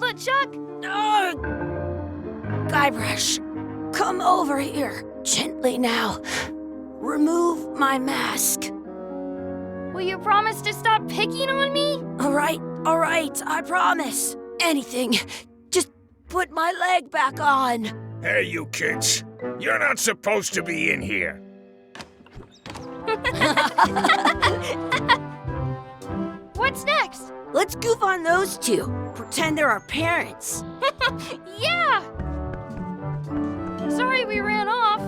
it, Chuck? Guybrush, come over here. Gently now. Remove my mask. Will you promise to stop picking on me? All right, I promise. Anything. Just put my leg back on. Hey, you kids. You're not supposed to be in here. What's next? Let's goof on those two. Pretend they're our parents. Yeah! Sorry we ran off.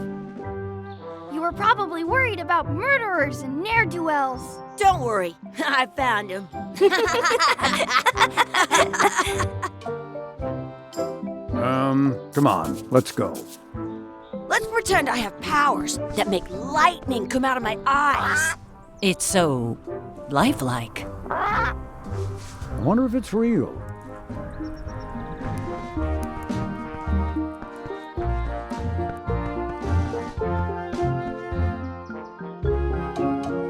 You were probably worried about murderers and ne'er-do-wells. Don't worry, I found him. Come on, let's go. Let's pretend I have powers that make lightning come out of my eyes. It's so lifelike. I wonder if it's real.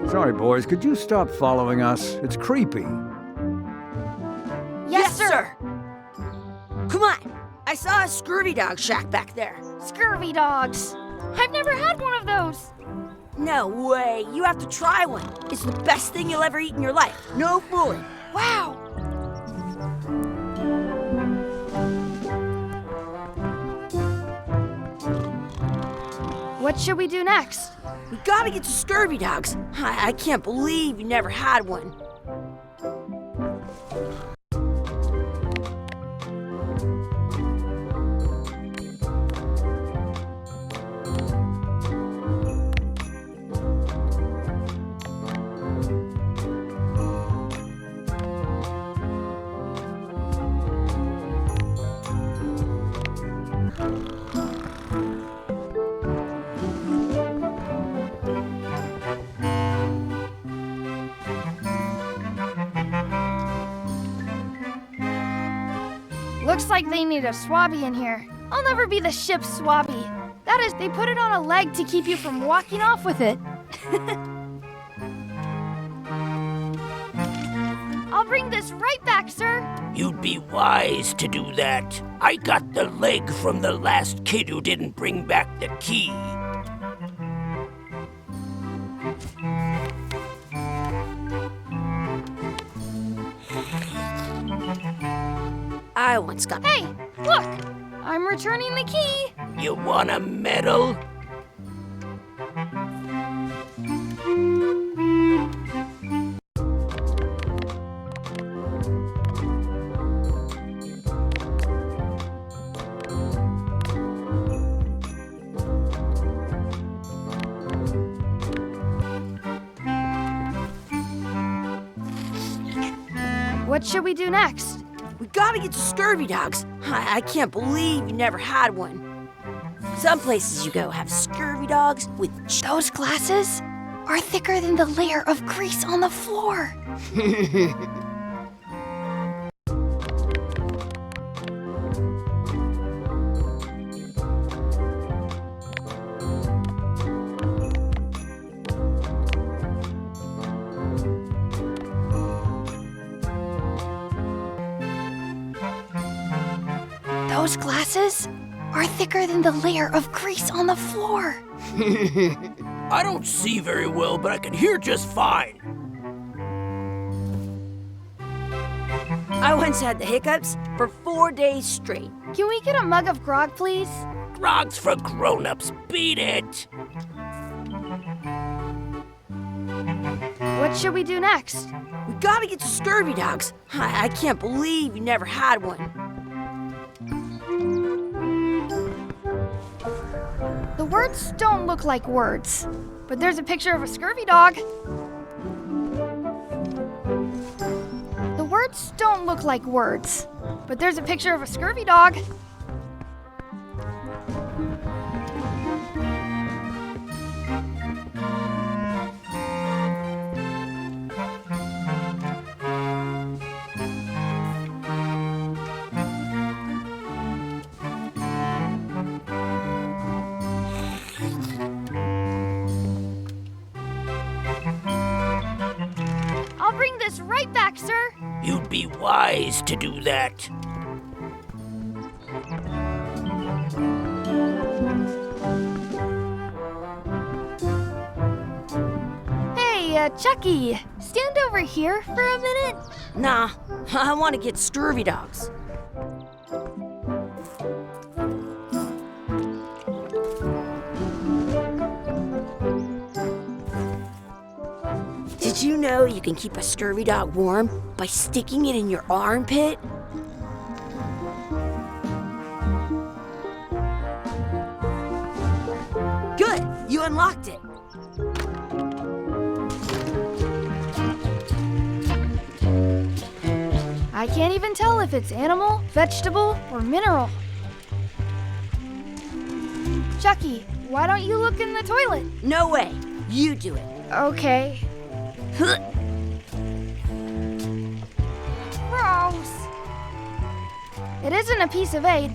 Sorry, boys, could you stop following us? It's creepy. Yes, sir. Come on. I saw a scurvy dog shack back there. Scurvy dogs. I've never had one of those. No way. You have to try one. It's the best thing you'll ever eat in your life. No fooling. Wow. What should we do next? We gotta get to scurvy dogs. I can't believe you never had one. Looks like they need a swabby in here. I'll never be the ship's swabby. That is, they put it on a leg to keep you from walking off with it. I'll bring this right back, sir. You'd be wise to do that. I got the leg from the last kid who didn't bring back the key. I once got... Hey, look! I'm returning the key. You want a medal? What should we do next? We gotta get to scurvy dogs. I can't believe you never had one. Some places you go have scurvy dogs with... Those glasses are thicker than the layer of grease on the floor. Those glasses are thicker than the layer of grease on the floor. I don't see very well, but I can hear just fine. I once had the hiccups for 4 days straight. Can we get a mug of grog, please? Grog's for grown-ups. Beat it. What should we do next? We gotta get to scurvy dogs. I can't believe you never had one. The words don't look like words, but there's a picture of a scurvy dog. The words don't look like words, but there's a picture of a scurvy dog. I'll bring this right back, sir. You'd be wise to do that. Hey, Chucky, stand over here for a minute. Nah, I want to get scurvy dogs. Did you know you can keep a scurvy dog warm by sticking it in your armpit? Good, you unlocked it. I can't even tell if it's animal, vegetable, or mineral. Chucky, why don't you look in the toilet? No way, you do it. Okay. Gross. It isn't a piece of 8,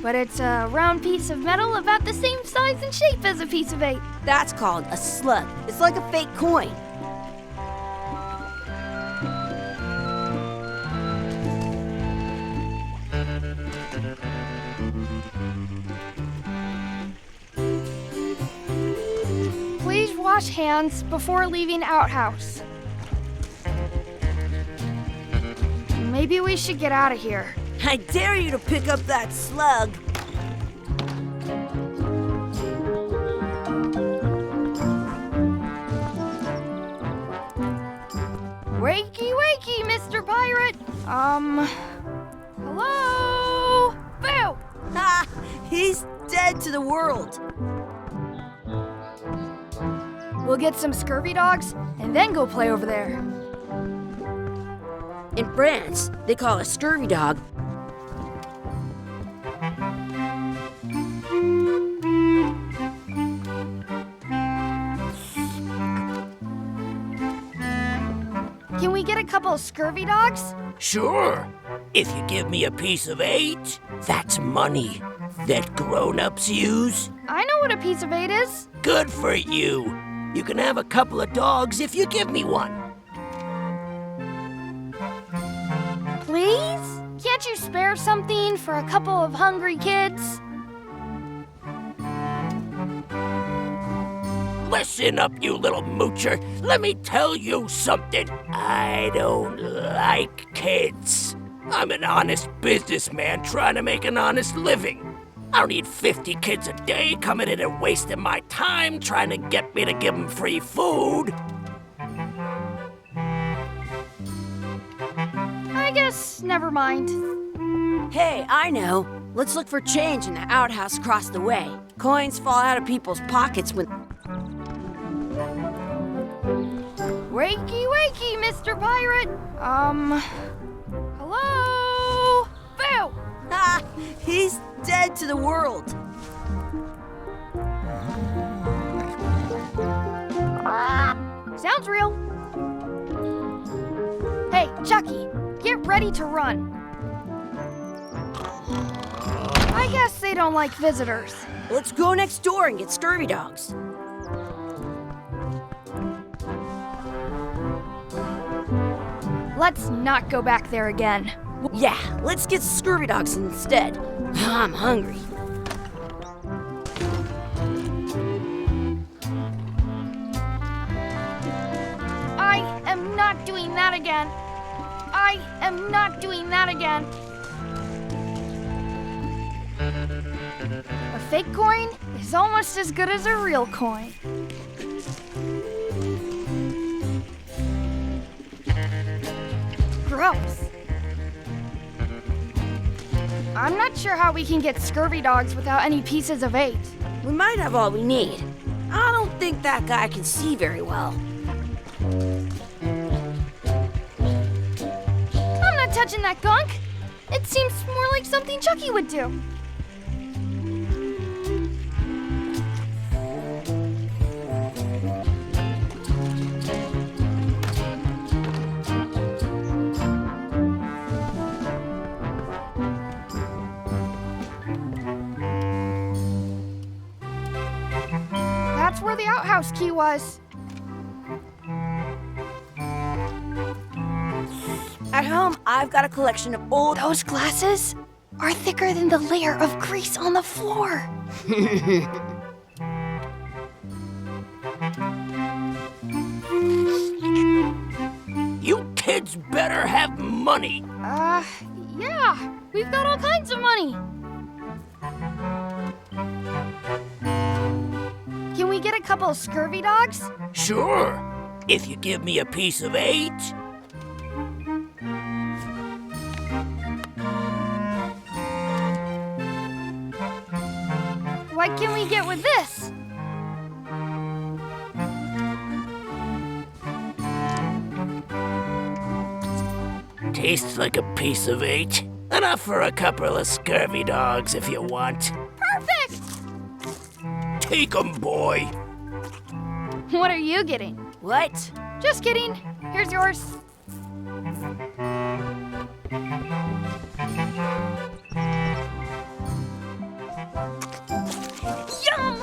but it's a round piece of metal about the same size and shape as a piece of 8. That's called a slug. It's like a fake coin. Please wash hands before leaving outhouse. Maybe we should get out of here. I dare you to pick up that slug. Wakey, wakey, Mr. Pirate. Hello? Boo! Ha! He's dead to the world. We'll get some scurvy dogs and then go play over there. In France, they call a scurvy dog Can we get a couple of scurvy dogs? Sure. If you give me a piece of 8, that's money that grown-ups use. I know what a piece of 8 is. Good for you. You can have a couple of dogs if you give me one. Please? Can't you spare something for a couple of hungry kids? Listen up, you little moocher. Let me tell you something. I don't like kids. I'm an honest businessman trying to make an honest living. I don't need 50 kids a day coming in and wasting my time trying to get me to give them free food. I guess never mind. Hey, I know. Let's look for change in the outhouse across the way. Coins fall out of people's pockets when... Wakey, wakey, Mr. Pirate. Hello? Boo! Ha! He's dead to the world. Sounds real. Hey, Chucky, get ready to run. I guess they don't like visitors. Let's go next door and get scurvy dogs. Let's not go back there again. Yeah, let's get scurvy dogs instead. I'm hungry. I am not doing that again. I am not doing that again. A fake coin is almost as good as a real coin. Gross. I'm not sure how we can get scurvy dogs without any pieces of 8. We might have all we need. I don't think that guy can see very well. I'm not touching that gunk. It seems more like something Chucky would do. That's where the outhouse key was. At home, I've got a collection of old... Those glasses are thicker than the layer of grease on the floor. kids better have money. Yeah. We've got all kinds of money. Can we get a couple of scurvy dogs? Sure, if you give me a piece of 8. What can we get with this? Tastes like a piece of 8. Enough for a couple of scurvy dogs if you want. Perfect! Take 'em, boy. What are you getting? What? Just kidding. Here's yours. Yum!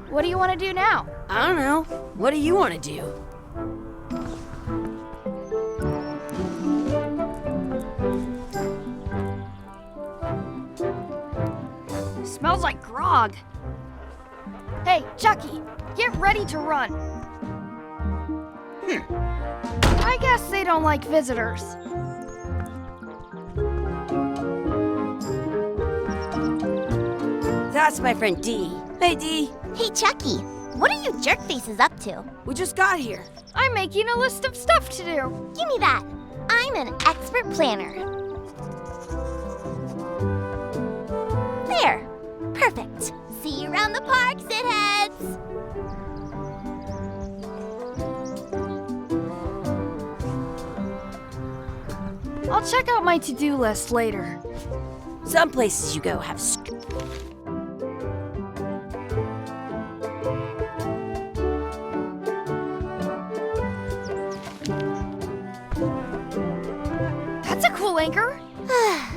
What do you want to do now? I don't know. What do you want to do? Smells like grog. Hey, Chucky, get ready to run. I guess they don't like visitors. That's my friend Dee. Hey, Dee. Hey, Chucky, what are you jerk faces up to? We just got here. I'm making a list of stuff to do. Give me that. I'm an expert planner. There. Perfect. See you around the park, shitheads. I'll check out my to-do list later. Some places you go have That's a cool anchor.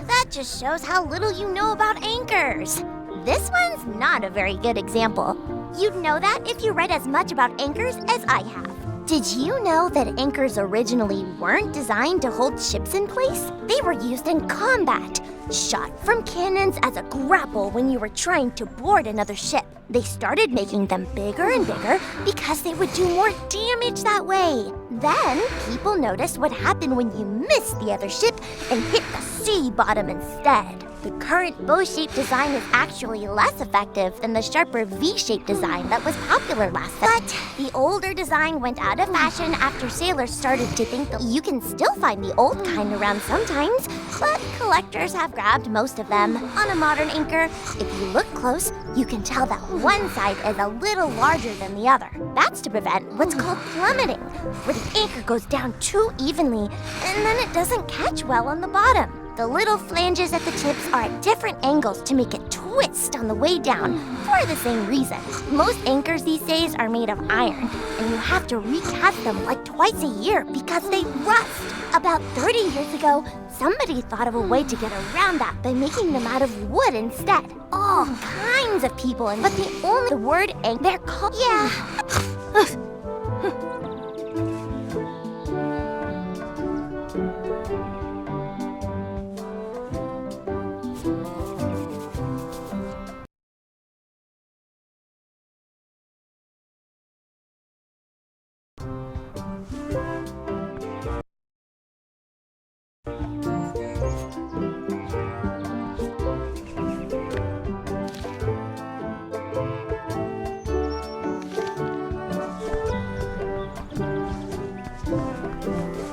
That just shows how little you know about anchors. This one's not a very good example. You'd know that if you read as much about anchors as I have. Did you know that anchors originally weren't designed to hold ships in place? They were used in combat, shot from cannons as a grapple when you were trying to board another ship. They started making them bigger and bigger because they would do more damage that way. Then, people noticed what happened when you missed the other ship and hit the sea bottom instead. The current bow-shaped design is actually less effective than the sharper V-shaped design that was popular last time. But the older design went out of fashion after sailors started to think that you can still find the old kind around sometimes, but collectors have grabbed most of them. On a modern anchor, if you look close, you can tell that one side is a little larger than the other. That's to prevent what's called plummeting, where the anchor goes down too evenly, and then it doesn't catch well on the bottom. The little flanges at the tips are at different angles to make it twist on the way down for the same reason. Most anchors these days are made of iron, and you have to recast them like twice a year because they rust. About 30 years ago, somebody thought of a way to get around that by making them out of wood instead. All kinds of people, but the word anchor, they're called, yeah.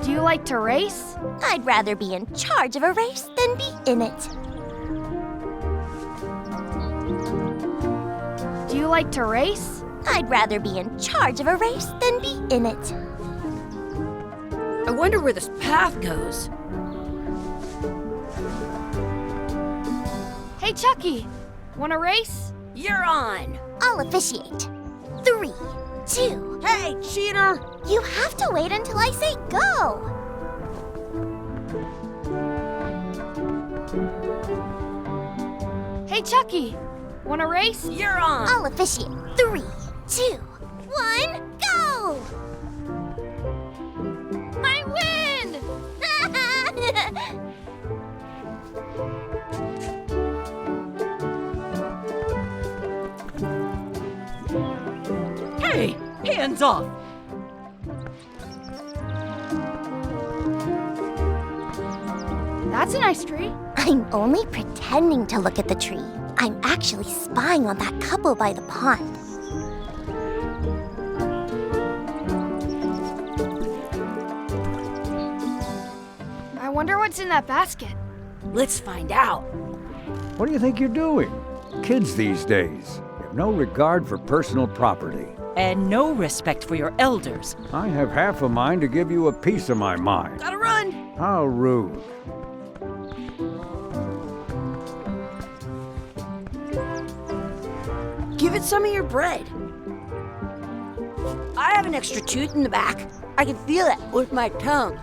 Do you like to race? I'd rather be in charge of a race than be in it. Do you like to race? I'd rather be in charge of a race than be in it. I wonder where this path goes. Hey, Chucky, wanna race? You're on. I'll officiate. 3, 2. Hey, cheater! You have to wait until I say go. Hey, Chucky, wanna race? You're on. I'll officiate. 3, 2, 1, go! I win! Hey, hands off! It's a nice tree. I'm only pretending to look at the tree. I'm actually spying on that couple by the pond. I wonder what's in that basket. Let's find out. What do you think you're doing? Kids these days have no regard for personal property. And no respect for your elders. I have half a mind to give you a piece of my mind. Gotta run. How rude. Give it some of your bread. I have an extra tooth in the back. I can feel it with my tongue.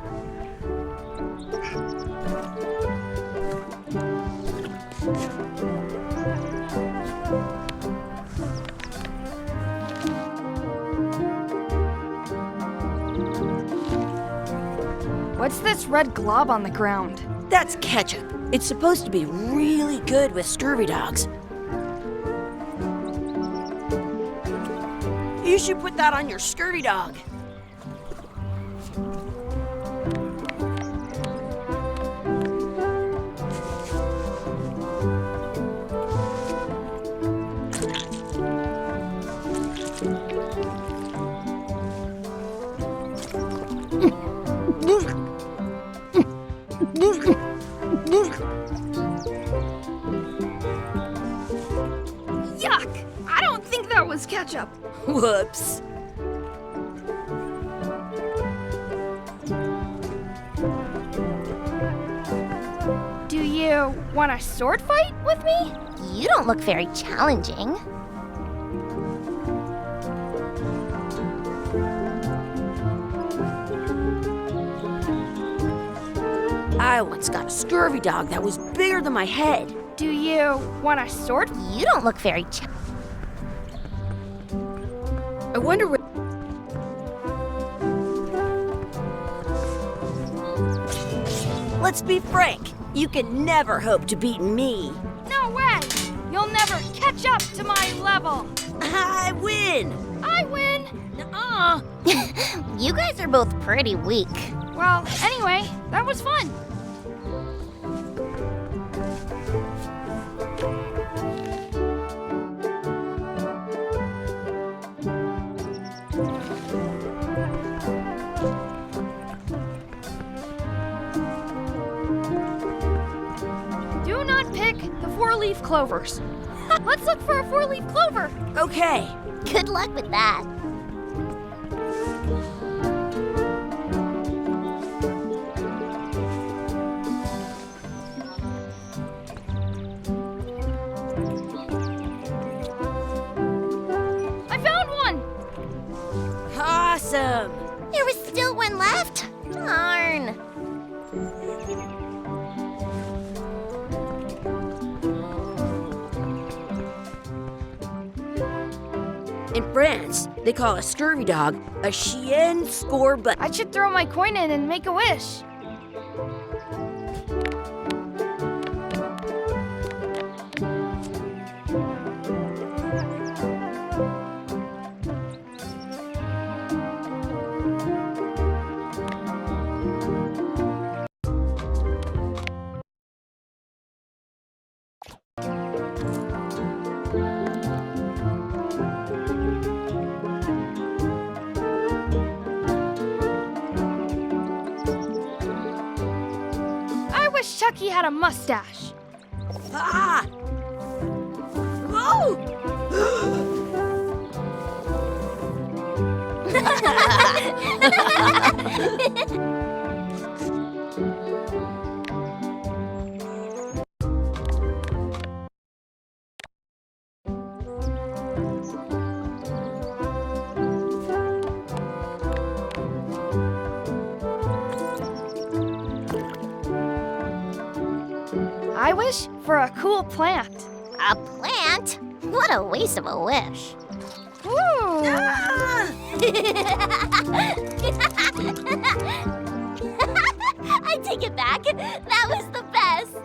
What's this red glob on the ground? That's ketchup. It's supposed to be really good with scurvy dogs. You should put that on your scurvy dog. Yuck! I don't think that was ketchup. Whoops. Do you want a sword fight with me? You don't look very challenging. I once got a scurvy dog that was bigger than my head. Do you want a sword? You don't look very I wonder what... Let's be frank. You can never hope to beat me. No way! You'll never catch up to my level. I win. I win. Nuh-uh. You guys are both pretty weak. Well, anyway, that was fun. Do not pick the four-leaf clovers. Let's look for a four-leaf clover. Okay. Good luck with that. I found one. Awesome. There was still one left. Darn. In France, they call a scurvy dog a chien scorbut. I should throw my coin in and make a wish. I wish Chucky had a mustache. Ah! Oh! I wish for a cool plant. A plant? What a waste of a wish. Ooh. I take it back. That was the best.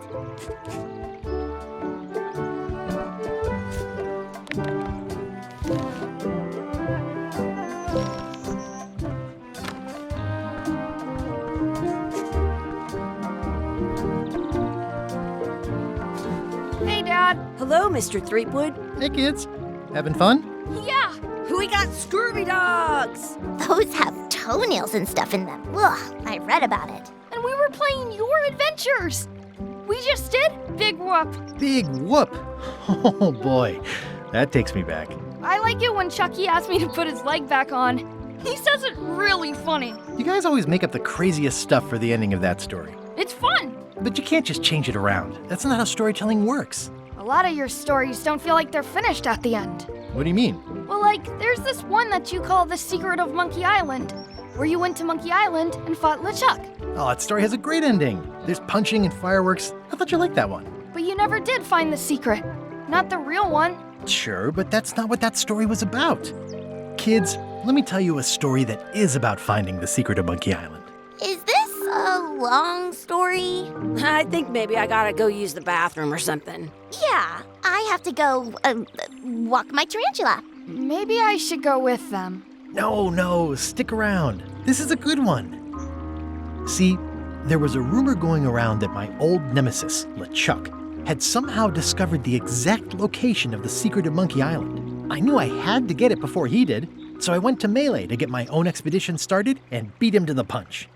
Hey, Dad. Hello, Mr. Threepwood. Hey kids, having fun? Yeah. We got scurvy dogs. Those have toenails and stuff in them. Ugh, I read about it. And we were playing your adventures. We just did Big Whoop. Big whoop. Oh boy, that takes me back. I like it when Chucky asked me to put his leg back on. He says it really funny. You guys always make up the craziest stuff for the ending of that story. It's fun. But you can't just change it around. That's not how storytelling works. A lot of your stories don't feel like they're finished at the end. What do you mean? Well, like, there's this one that you call The Secret of Monkey Island, where you went to Monkey Island and fought LeChuck. Oh, that story has a great ending. There's punching and fireworks. I thought you liked that one. But you never did find the secret. Not the real one. Sure, but that's not what that story was about. Kids, let me tell you a story that is about finding the secret of Monkey Island. Is this a long story? I think maybe I gotta go use the bathroom or something. Yeah, I have to go walk my tarantula. Maybe I should go with them. No, stick around. This is a good one. See, there was a rumor going around that my old nemesis, LeChuck, had somehow discovered the exact location of the secret of Monkey Island. I knew I had to get it before he did, so I went to Melee to get my own expedition started and beat him to the punch.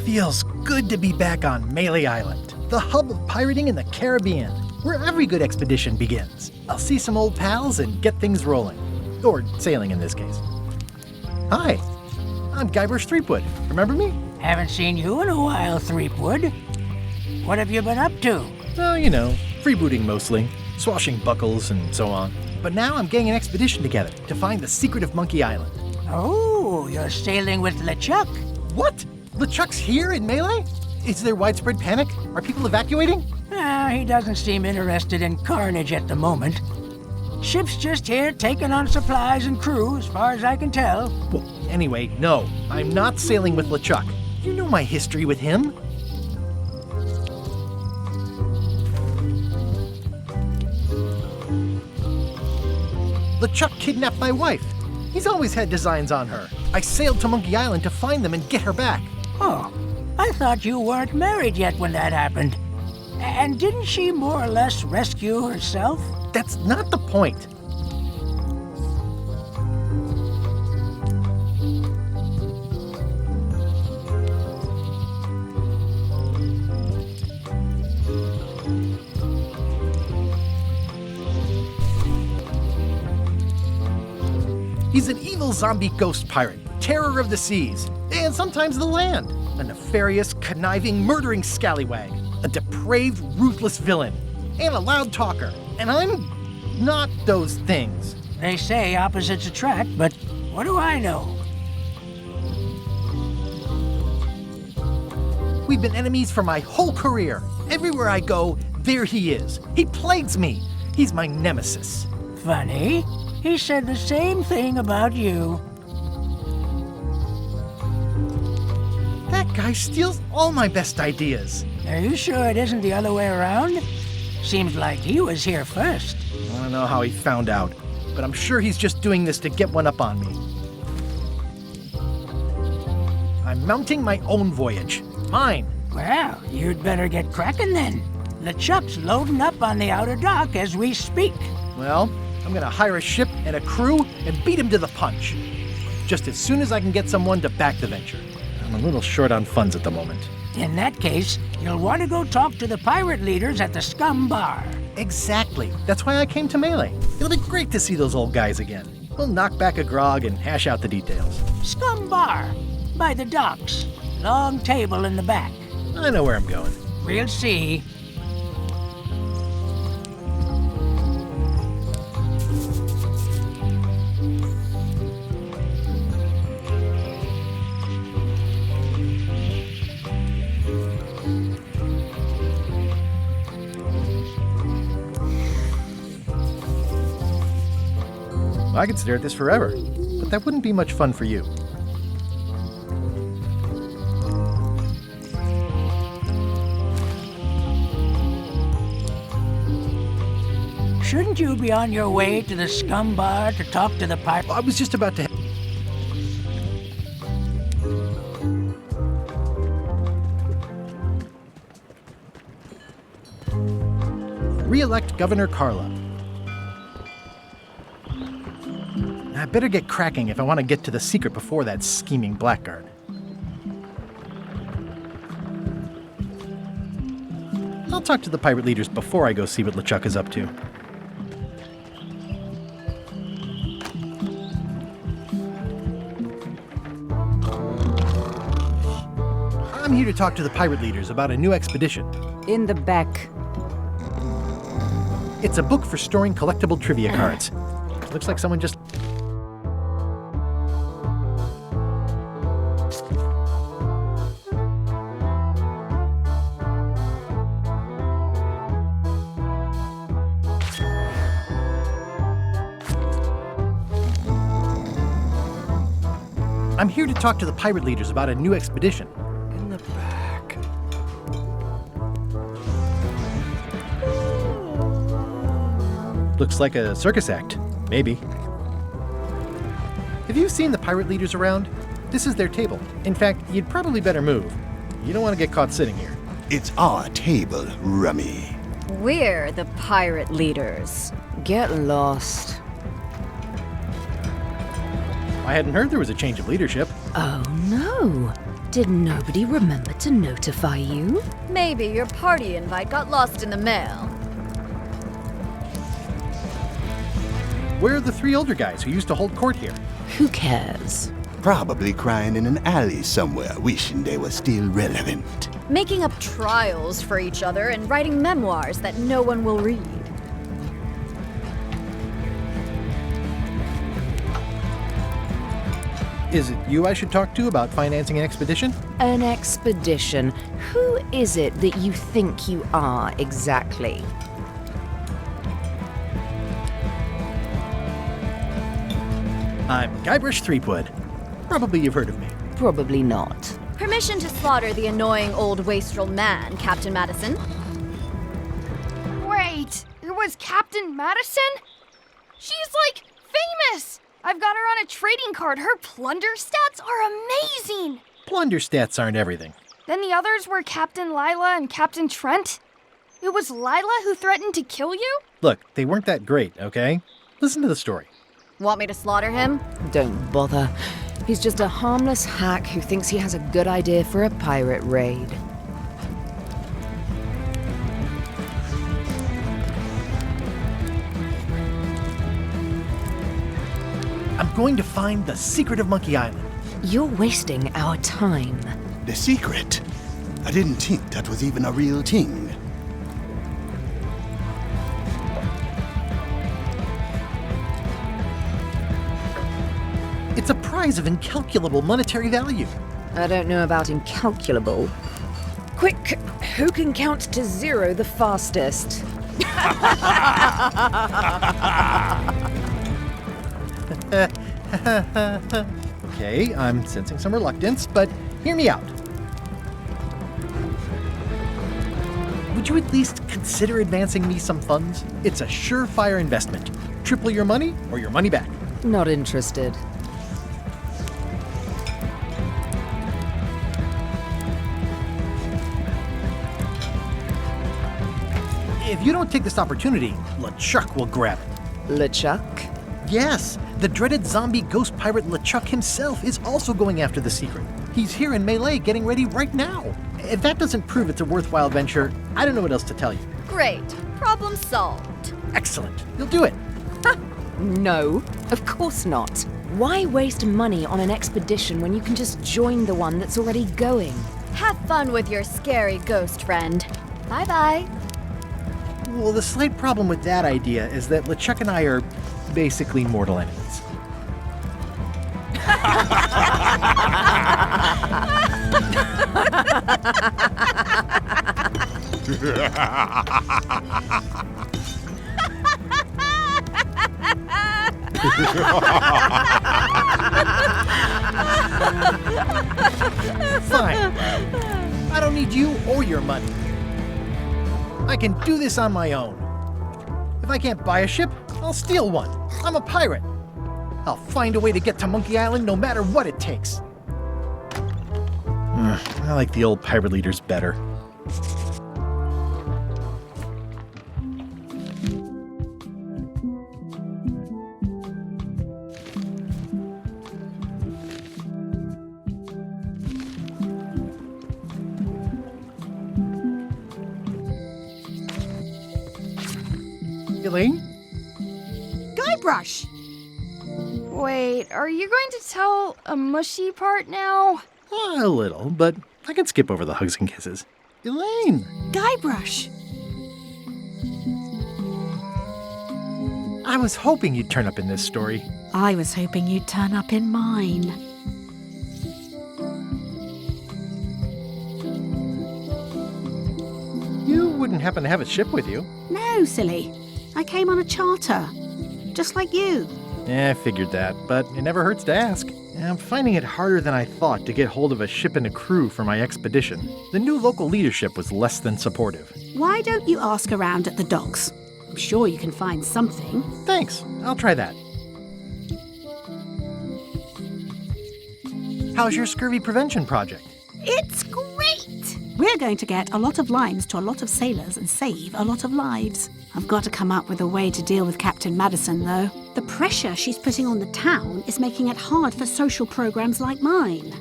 Feels good to be back on Melee Island, the hub of pirating in the Caribbean, where every good expedition begins. I'll see some old pals and get things rolling. Or sailing in this case. Hi, I'm Guybrush Threepwood. Remember me? Haven't seen you in a while, Threepwood. What have you been up to? Oh, you know, freebooting mostly, swashbuckles and so on. But now I'm getting an expedition together to find the secret of Monkey Island. Oh, you're sailing with LeChuck. What? LeChuck's here in Melee? Is there widespread panic? Are people evacuating? He doesn't seem interested in carnage at the moment. Ship's just here taking on supplies and crew, as far as I can tell. Well, anyway, no, I'm not sailing with LeChuck. You know my history with him. LeChuck kidnapped my wife. He's always had designs on her. I sailed to Monkey Island to find them and get her back. Oh, I thought you weren't married yet when that happened. And didn't she more or less rescue herself? That's not the point. He's an evil zombie ghost pirate, terror of the seas, and sometimes the land. A nefarious, conniving, murdering scallywag. A depraved, ruthless villain. And a loud talker. And I'm not those things. They say opposites attract, but what do I know? We've been enemies for my whole career. Everywhere I go, there he is. He plagues me. He's my nemesis. Funny. He said the same thing about you. That guy steals all my best ideas. Are you sure it isn't the other way around? Seems like he was here first. I don't know how he found out, but I'm sure he's just doing this to get one up on me. I'm mounting my own voyage. Mine. Well, you'd better get cracking then. LeChuck's loading up on the outer dock as we speak. Well, I'm gonna hire a ship and a crew and beat him to the punch. Just as soon as I can get someone to back the venture. I'm a little short on funds at the moment. In that case, you'll want to go talk to the pirate leaders at the Scum Bar. Exactly. That's why I came to Melee. It'll be great to see those old guys again. We'll knock back a grog and hash out the details. Scum Bar, by the docks. Long table in the back. I know where I'm going. We'll see. I could stare at this forever, but that wouldn't be much fun for you. Shouldn't you be on your way to the Scum Bar to talk to the pirate? I was just about to... Re-elect Governor Carla. I better get cracking if I want to get to the secret before that scheming blackguard. I'll talk to the pirate leaders before I go see what LeChuck is up to. I'm here to talk to the pirate leaders about a new expedition. In the back. It's a book for storing collectible trivia cards. Looks like someone just... I'm here to talk to the pirate leaders about a new expedition. In the back. Looks like a circus act. Maybe. Have you seen the pirate leaders around? This is their table. In fact, you'd probably better move. You don't want to get caught sitting here. It's our table, Rummy. We're the pirate leaders. Get lost. I hadn't heard there was a change of leadership. Oh no. Did nobody remember to notify you? Maybe your party invite got lost in the mail. Where are the three older guys who used to hold court here? Who cares? Probably crying in an alley somewhere, wishing they were still relevant. Making up trials for each other and writing memoirs that no one will read. Is it you I should talk to about financing an expedition? An expedition. Who is it that you think you are exactly? I'm Guybrush Threepwood. Probably you've heard of me. Probably not. Permission to slaughter the annoying old wastrel man, Captain Madison. Wait, it was Captain Madison? She's like famous! I've got her on a trading card. Her plunder stats are amazing! Plunder stats aren't everything. Then the others were Captain Lila and Captain Trent. It was Lila who threatened to kill you? Look, they weren't that great, okay? Listen to the story. Want me to slaughter him? Don't bother. He's just a harmless hack who thinks he has a good idea for a pirate raid. I'm going to find the secret of Monkey Island. You're wasting our time. The secret? I didn't think that was even a real thing. It's a prize of incalculable monetary value. I don't know about incalculable. Quick, who can count to 0 the fastest? Okay, I'm sensing some reluctance, but hear me out. Would you at least consider advancing me some funds? It's a surefire investment. Triple your money or your money back. Not interested. If you don't take this opportunity, LeChuck will grab it. LeChuck? Yes, the dreaded zombie ghost pirate LeChuck himself is also going after the secret. He's here in Melee getting ready right now. If that doesn't prove it's a worthwhile venture, I don't know what else to tell you. Great. Problem solved. Excellent. You'll do it. No, of course not. Why waste money on an expedition when you can just join the one that's already going? Have fun with your scary ghost friend. Bye-bye. Well, the slight problem with that idea is that LeChuck and I are basically mortal enemies. Fine. I don't need you or your money. I can do this on my own. If I can't buy a ship, I'll steal one. I'm a pirate. I'll find a way to get to Monkey Island no matter what it takes. I like the old pirate leaders better. Elaine? Guybrush! Wait, are you going to tell a mushy part now? A little, but I can skip over the hugs and kisses. Elaine! Guybrush! I was hoping you'd turn up in this story. I was hoping you'd turn up in mine. You wouldn't happen to have a ship with you. No, silly. I came on a charter. Just like you. I figured that, but it never hurts to ask. I'm finding it harder than I thought to get hold of a ship and a crew for my expedition. The new local leadership was less than supportive. Why don't you ask around at the docks? I'm sure you can find something. Thanks. I'll try that. How's your scurvy prevention project? It's great! We're going to get a lot of limes to a lot of sailors and save a lot of lives. I've got to come up with a way to deal with Captain Madison, though. The pressure she's putting on the town is making it hard for social programs like mine.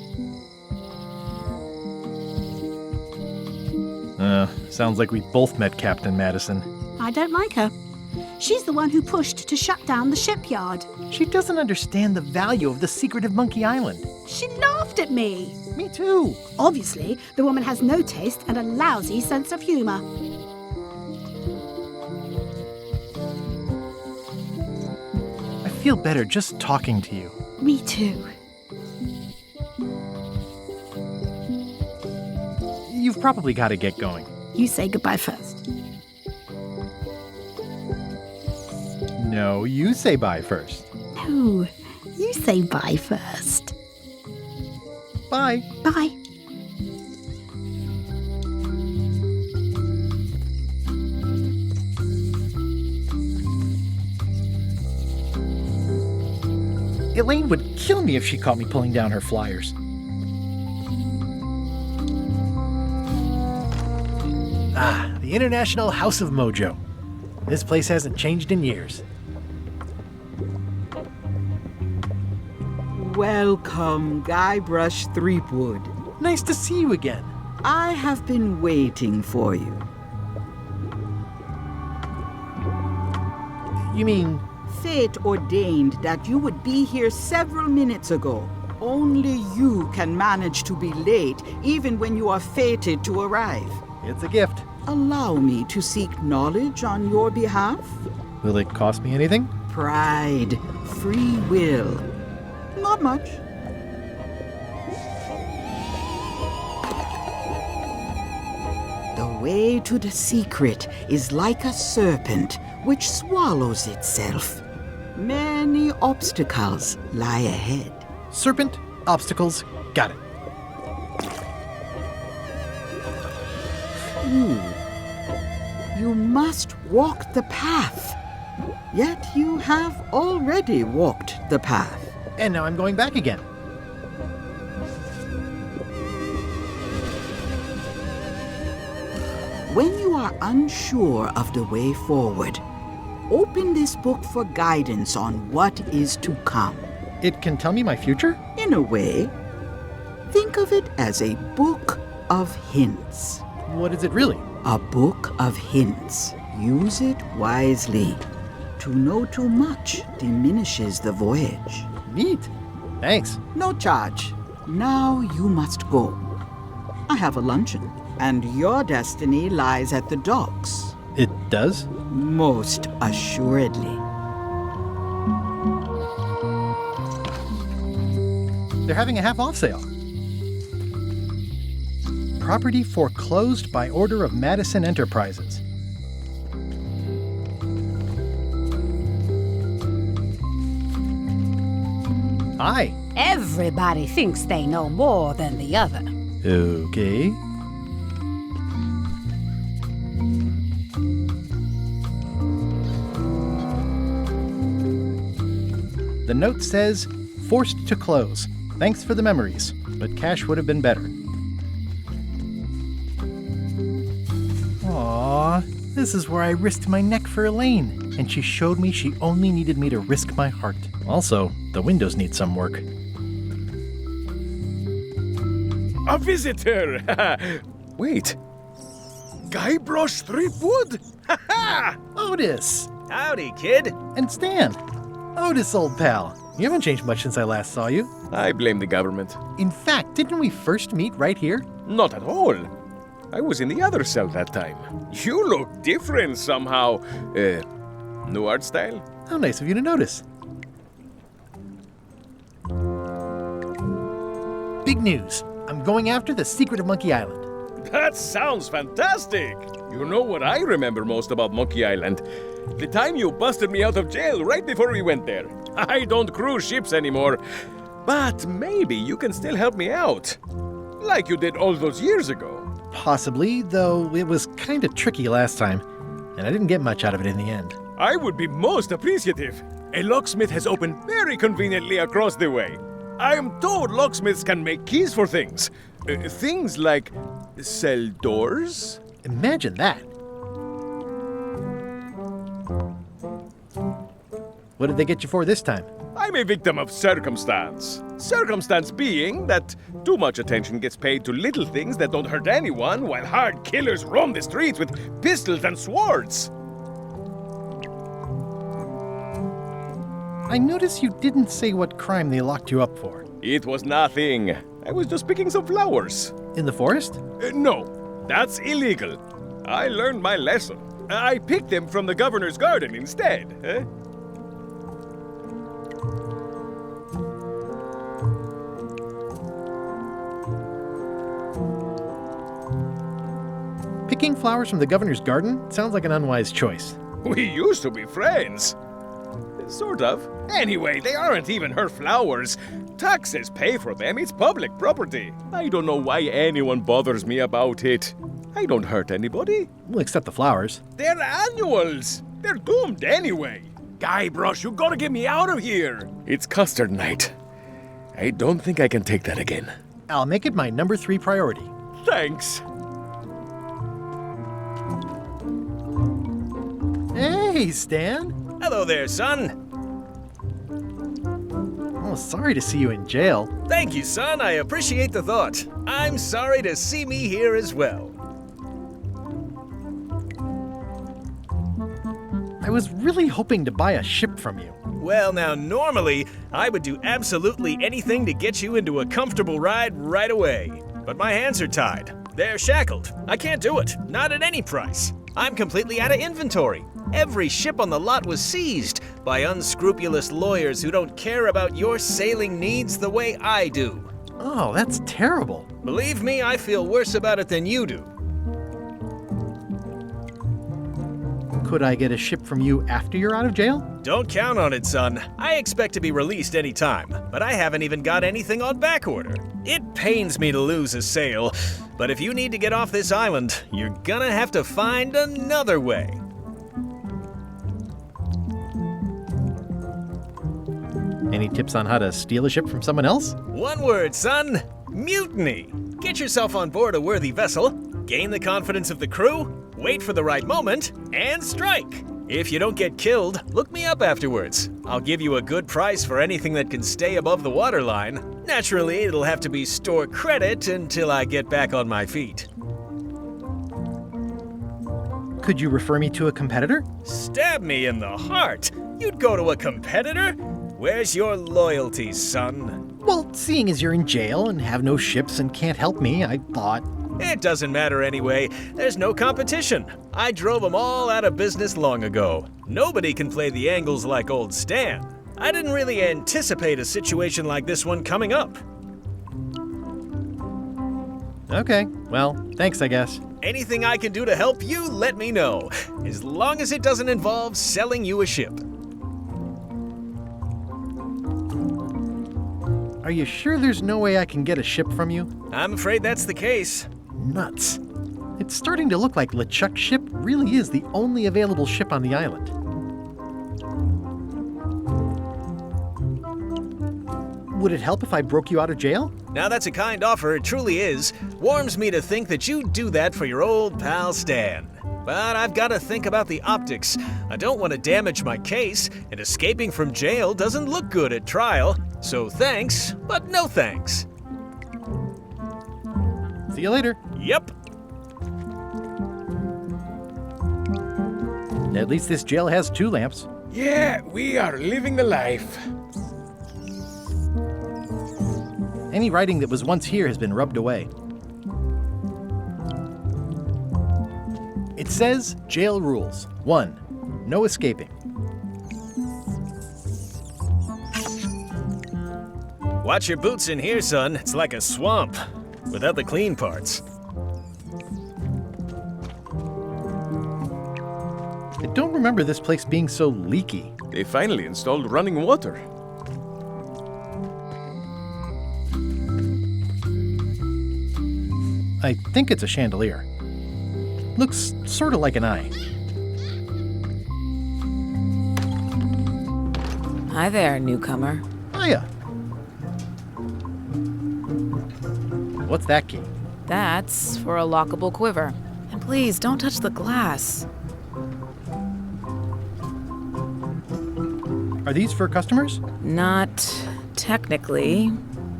Sounds like we both met Captain Madison. I don't like her. She's the one who pushed to shut down the shipyard. She doesn't understand the value of the secret of Monkey Island. She laughed at me. Me too. Obviously, the woman has no taste and a lousy sense of humor. I feel better just talking to you. Me too. You've probably got to get going. You say goodbye first. No, you say bye first. No, you say bye first. Bye. Bye. Elaine would kill me if she caught me pulling down her flyers. The International House of Mojo. This place hasn't changed in years. Welcome, Guybrush Threepwood. Nice to see you again. I have been waiting for you. You mean... Fate ordained that you would be here several minutes ago. Only you can manage to be late, even when you are fated to arrive. It's a gift. Allow me to seek knowledge on your behalf. Will it cost me anything? Pride, free will. Not much. The way to the secret is like a serpent which swallows itself. Many obstacles lie ahead. Serpent, obstacles, got it. You must walk the path. Yet you have already walked the path. And now I'm going back again. When you are unsure of the way forward, open this book for guidance on what is to come. It can tell me my future? In a way, think of it as a book of hints. What is it really? A book of hints. Use it wisely. To know too much diminishes the voyage. Neat. Thanks. No charge. Now you must go. I have a luncheon, and your destiny lies at the docks. It does? Most assuredly. They're having a half-off sale. Property foreclosed by order of Madison Enterprises. Hi. Everybody thinks they know more than the other. Okay. The note says, forced to close. Thanks for the memories, but cash would have been better. Aww, this is where I risked my neck for Elaine, and she showed me she only needed me to risk my heart. Also, the windows need some work. A visitor! Wait. Guybrush Threepwood? Otis! Howdy, kid. And Stan. Otis, old pal. You haven't changed much since I last saw you. I blame the government. In fact, didn't we first meet right here? Not at all. I was in the other cell that time. You look different somehow. New art style? How nice of you to notice. Big news. I'm going after the secret of Monkey Island. That sounds fantastic! You know what I remember most about Monkey Island? The time you busted me out of jail right before we went there. I don't cruise ships anymore, but maybe you can still help me out. Like you did all those years ago. Possibly, though it was kind of tricky last time, and I didn't get much out of it in the end. I would be most appreciative. A locksmith has opened very conveniently across the way. I am told locksmiths can make keys for things. Things like cell doors? Imagine that. What did they get you for this time? I'm a victim of circumstance. Circumstance being that too much attention gets paid to little things that don't hurt anyone, while hard killers roam the streets with pistols and swords. I noticed you didn't say what crime they locked you up for. It was nothing. I was just picking some flowers. In the forest? No, that's illegal. I learned my lesson. I picked them from the governor's garden instead. Picking flowers from the governor's garden sounds like an unwise choice. We used to be friends. Sort of. Anyway, they aren't even her flowers. Taxes pay for them. It's public property. I don't know why anyone bothers me about it. I don't hurt anybody. Well, except the flowers. They're annuals. They're doomed anyway. Guybrush, you gotta get me out of here. It's custard night. I don't think I can take that again. I'll make it my number 3 priority. Thanks. Hey, Stan. Hello there, son. Oh, sorry to see you in jail. Thank you, son. I appreciate the thought. I'm sorry to see me here as well. I was really hoping to buy a ship from you. Well, now, normally, I would do absolutely anything to get you into a comfortable ride right away. But my hands are tied. They're shackled. I can't do it. Not at any price. I'm completely out of inventory. Every ship on the lot was seized by unscrupulous lawyers who don't care about your sailing needs the way I do. Oh, that's terrible. Believe me, I feel worse about it than you do. Could I get a ship from you after you're out of jail? Don't count on it, son. I expect to be released any time, but I haven't even got anything on back order. It pains me to lose a sail, but if you need to get off this island, you're gonna have to find another way. Any tips on how to steal a ship from someone else? One word, son. Mutiny. Get yourself on board a worthy vessel, gain the confidence of the crew, wait for the right moment, and strike. If you don't get killed, look me up afterwards. I'll give you a good price for anything that can stay above the waterline. Naturally, it'll have to be store credit until I get back on my feet. Could you refer me to a competitor? Stab me in the heart. You'd go to a competitor? Where's your loyalty, son? Well, seeing as you're in jail and have no ships and can't help me, I thought... It doesn't matter anyway. There's no competition. I drove them all out of business long ago. Nobody can play the angles like old Stan. I didn't really anticipate a situation like this one coming up. Okay, well, thanks, I guess. Anything I can do to help you, let me know. As long as it doesn't involve selling you a ship. Are you sure there's no way I can get a ship from you? I'm afraid that's the case. Nuts. It's starting to look like LeChuck's ship really is the only available ship on the island. Would it help if I broke you out of jail? Now that's a kind offer, it truly is. Warms me to think that you'd do that for your old pal Stan. But I've got to think about the optics. I don't want to damage my case, and escaping from jail doesn't look good at trial. So thanks, but no thanks. See you later. Yep. At least this jail has 2 lamps. Yeah, we are living the life. Any writing that was once here has been rubbed away. It says jail rules. 1. No escaping. Watch your boots in here, son. It's like a swamp, without the clean parts. I don't remember this place being so leaky. They finally installed running water. I think it's a chandelier. Looks sort of like an eye. Hi there, newcomer. Hiya. What's that key? That's for a lockable quiver. And please, don't touch the glass. Are these for customers? Not technically,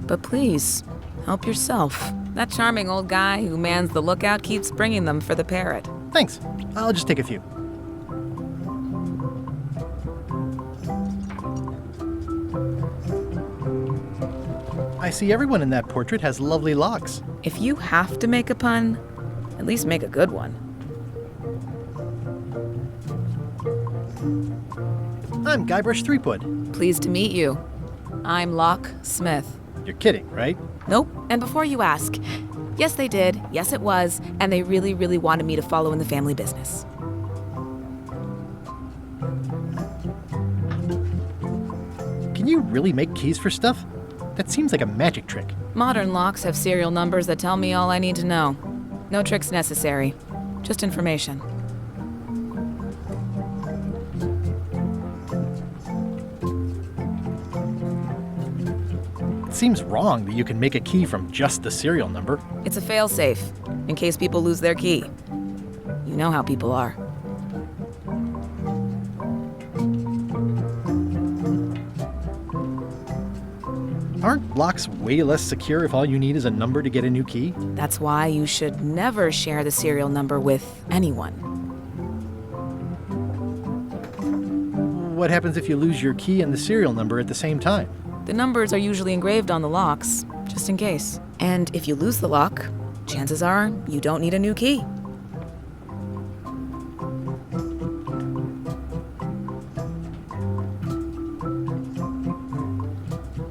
but please, help yourself. That charming old guy who mans the lookout keeps bringing them for the parrot. Thanks. I'll just take a few. I see everyone in that portrait has lovely locks. If you have to make a pun, at least make a good one. I'm Guybrush Threepwood. Pleased to meet you. I'm Locke Smith. You're kidding, right? Nope. And before you ask, yes, they did. Yes, it was. And they really, really wanted me to follow in the family business. Can you really make keys for stuff? That seems like a magic trick. Modern locks have serial numbers that tell me all I need to know. No tricks necessary. Just information. It seems wrong that you can make a key from just the serial number. It's a failsafe, in case people lose their key. You know how people are. Aren't locks way less secure if all you need is a number to get a new key? That's why you should never share the serial number with anyone. What happens if you lose your key and the serial number at the same time? The numbers are usually engraved on the locks, just in case. And if you lose the lock, chances are you don't need a new key.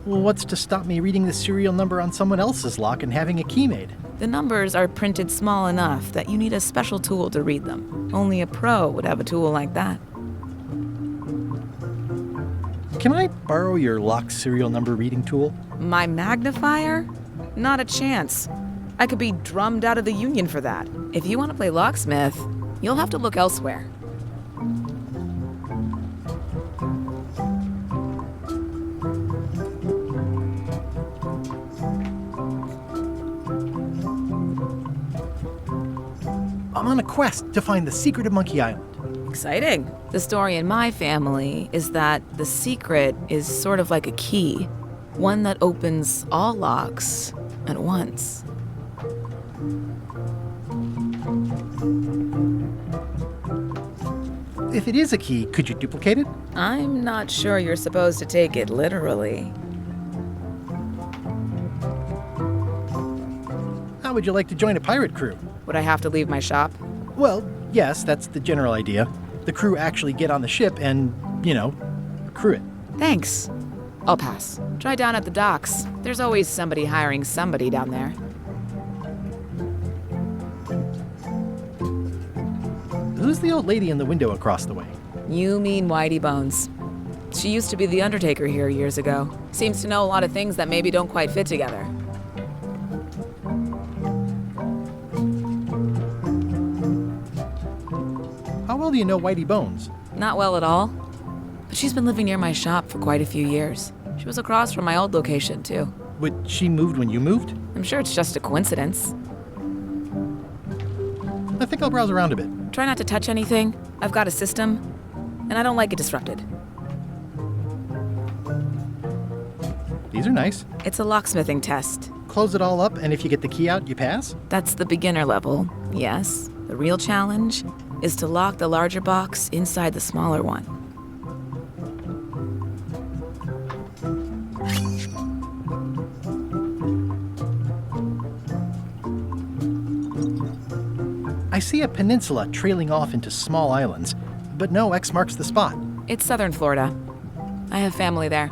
Well, what's to stop me reading the serial number on someone else's lock and having a key made? The numbers are printed small enough that you need a special tool to read them. Only a pro would have a tool like that. Can I borrow your lock serial number reading tool? My magnifier? Not a chance. I could be drummed out of the union for that. If you want to play locksmith, you'll have to look elsewhere. I'm on a quest to find the secret of Monkey Island. Exciting. The story in my family is that the secret is sort of like a key, one that opens all locks at once. If it is a key, could you duplicate it? I'm not sure you're supposed to take it literally. How would you like to join a pirate crew? Would I have to leave my shop? Well, yes, that's the general idea. The crew actually get on the ship and, crew it. Thanks. I'll pass. Try down at the docks. There's always somebody hiring somebody down there. Who's the old lady in the window across the way? You mean Whitey Bones. She used to be the undertaker here years ago. Seems to know a lot of things that maybe don't quite fit together. How well do you know Whitey Bones? Not well at all. But she's been living near my shop for quite a few years. She was across from my old location, too. But she moved when you moved? I'm sure it's just a coincidence. I think I'll browse around a bit. Try not to touch anything. I've got a system, and I don't like it disrupted. These are nice. It's a locksmithing test. Close it all up, and if you get the key out, you pass? That's the beginner level, yes. The real challenge is to lock the larger box inside the smaller one. I see a peninsula trailing off into small islands, but no X marks the spot. It's southern Florida. I have family there.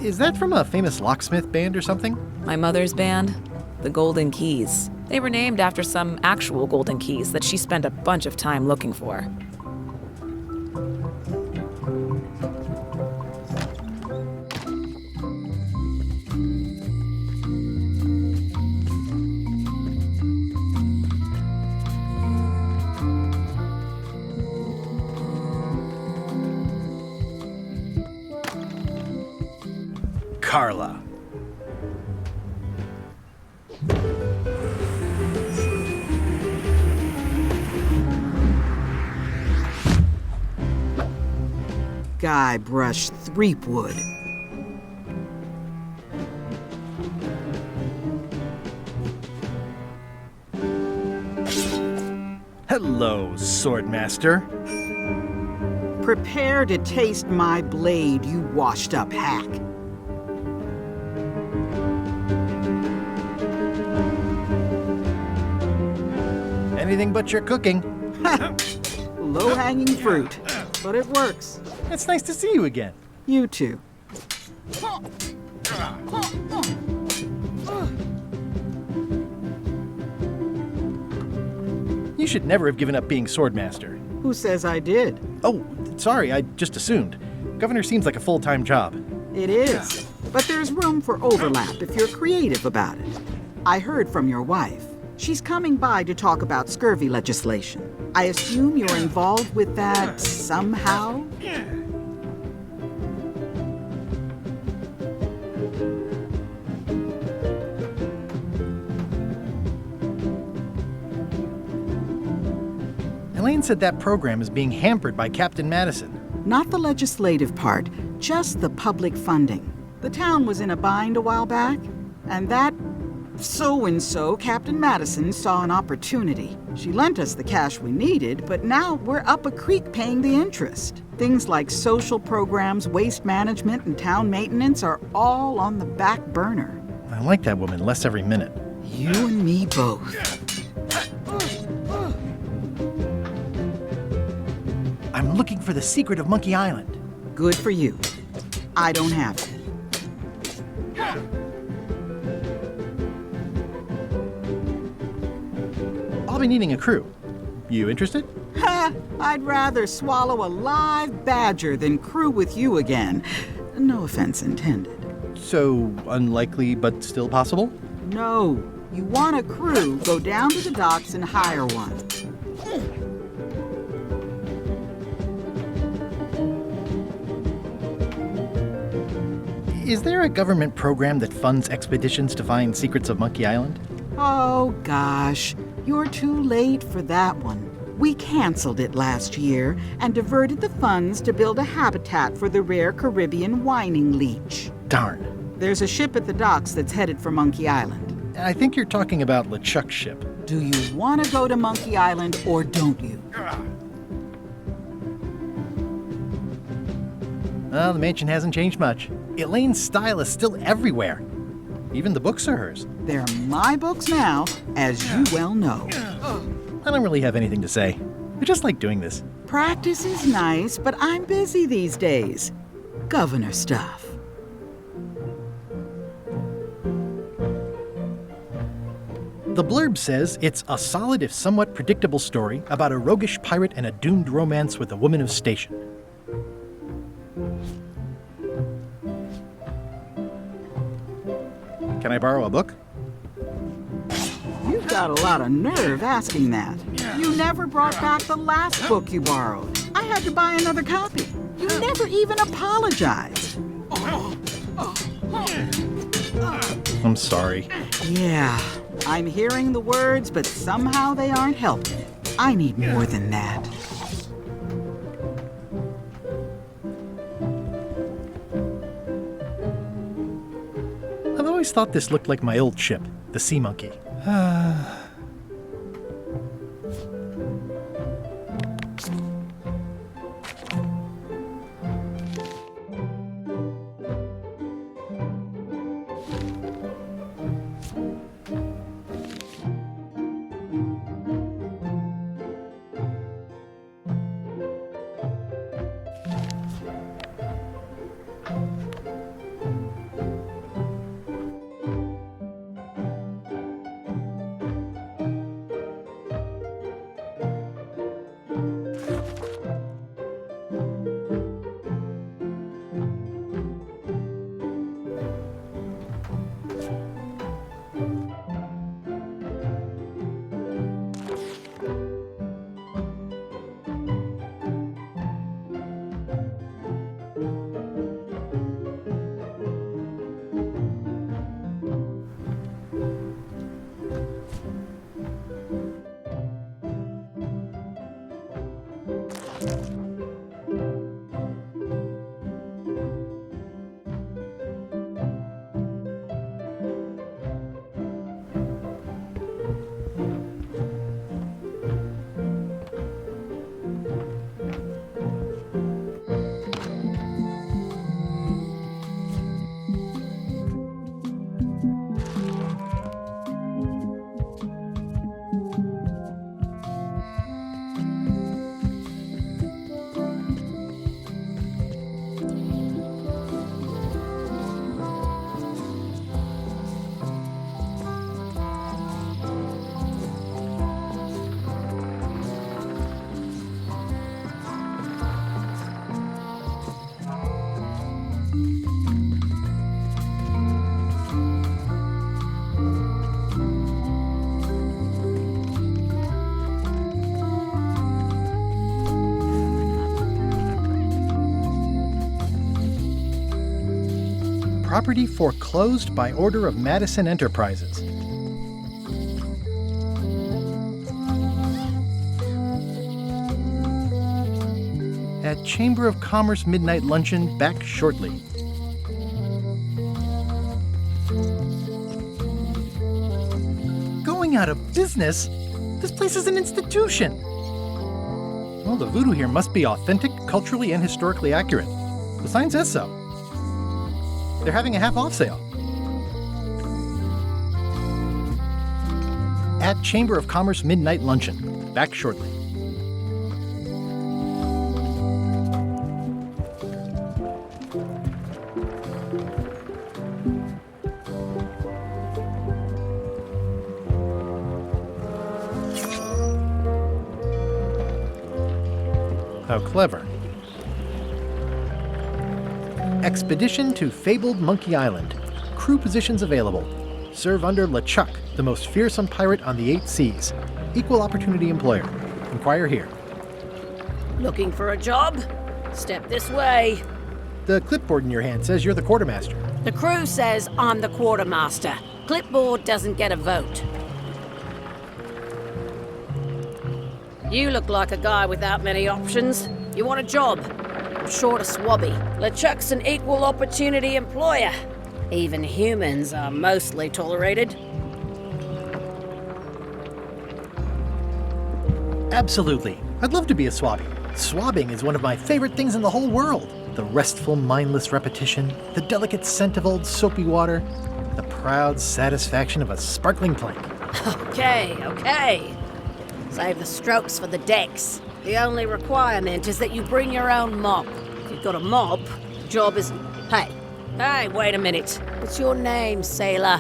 Is that from a famous locksmith band or something? My mother's band, the Golden Keys. They were named after some actual golden keys that she spent a bunch of time looking for. Carla. Guybrush Threepwood. Hello, Swordmaster. Prepare to taste my blade, you washed-up hack. Anything but your cooking. Low-hanging fruit, but it works. It's nice to see you again. You too. You should never have given up being Swordmaster. Who says I did? Oh, sorry, I just assumed. Governor seems like a full-time job. It is, but there's room for overlap if you're creative about it. I heard from your wife. She's coming by to talk about scurvy legislation. I assume you're involved with that somehow? Elaine said that program is being hampered by Captain Madison. Not the legislative part, just the public funding. The town was in a bind a while back, and that So-and-so, Captain Madison, saw an opportunity. She lent us the cash we needed, but now we're up a creek paying the interest. Things like social programs, waste management, and town maintenance are all on the back burner. I like that woman less every minute. You and me both. I'm looking for the secret of Monkey Island. Good for you. I don't have it. I'll be needing a crew. You interested? Ha! I'd rather swallow a live badger than crew with you again. No offense intended. So, unlikely but still possible? No. You want a crew, go down to the docks and hire one. Is there a government program that funds expeditions to find secrets of Monkey Island? Oh, gosh. You're too late for that one. We canceled it last year and diverted the funds to build a habitat for the rare Caribbean whining leech. Darn. There's a ship at the docks that's headed for Monkey Island. I think you're talking about LeChuck's ship. Do you want to go to Monkey Island or don't you? Well, the mansion hasn't changed much. Elaine's style is still everywhere. Even the books are hers. They're my books now, as you well know. I don't really have anything to say. I just like doing this. Practice is nice, but I'm busy these days. Governor stuff. The blurb says it's a solid if somewhat predictable story about a roguish pirate and a doomed romance with a woman of station. Can I borrow a book? You've got a lot of nerve asking that. You never brought back the last book you borrowed. I had to buy another copy. You never even apologized. I'm sorry. Yeah, I'm hearing the words, but somehow they aren't helping. I need more than that. I've always thought this looked like my old ship, the Sea Monkey. Property foreclosed by order of Madison Enterprises. At Chamber of Commerce Midnight Luncheon, back shortly. Going out of business? This place is an institution. Well, the voodoo here must be authentic, culturally and historically accurate. The sign says so. They're having a half-off sale. At Chamber of Commerce Midnight Luncheon. Back shortly. How clever. Expedition to fabled Monkey Island. Crew positions available. Serve under LeChuck, the most fearsome pirate on the 8 seas. Equal opportunity employer. Inquire here. Looking for a job? Step this way. The clipboard in your hand says you're the quartermaster. The crew says I'm the quartermaster. Clipboard doesn't get a vote. You look like a guy without many options. You want a job? I'm short of swabby. LeChuck's an equal opportunity employer. Even humans are mostly tolerated. Absolutely. I'd love to be a swabby. Swabbing is one of my favorite things in the whole world. The restful, mindless repetition, the delicate scent of old soapy water, the proud satisfaction of a sparkling plank. Okay. Save the strokes for the decks. The only requirement is that you bring your own mop. If you've got a mop, the job isn't... Hey, wait a minute. What's your name, sailor?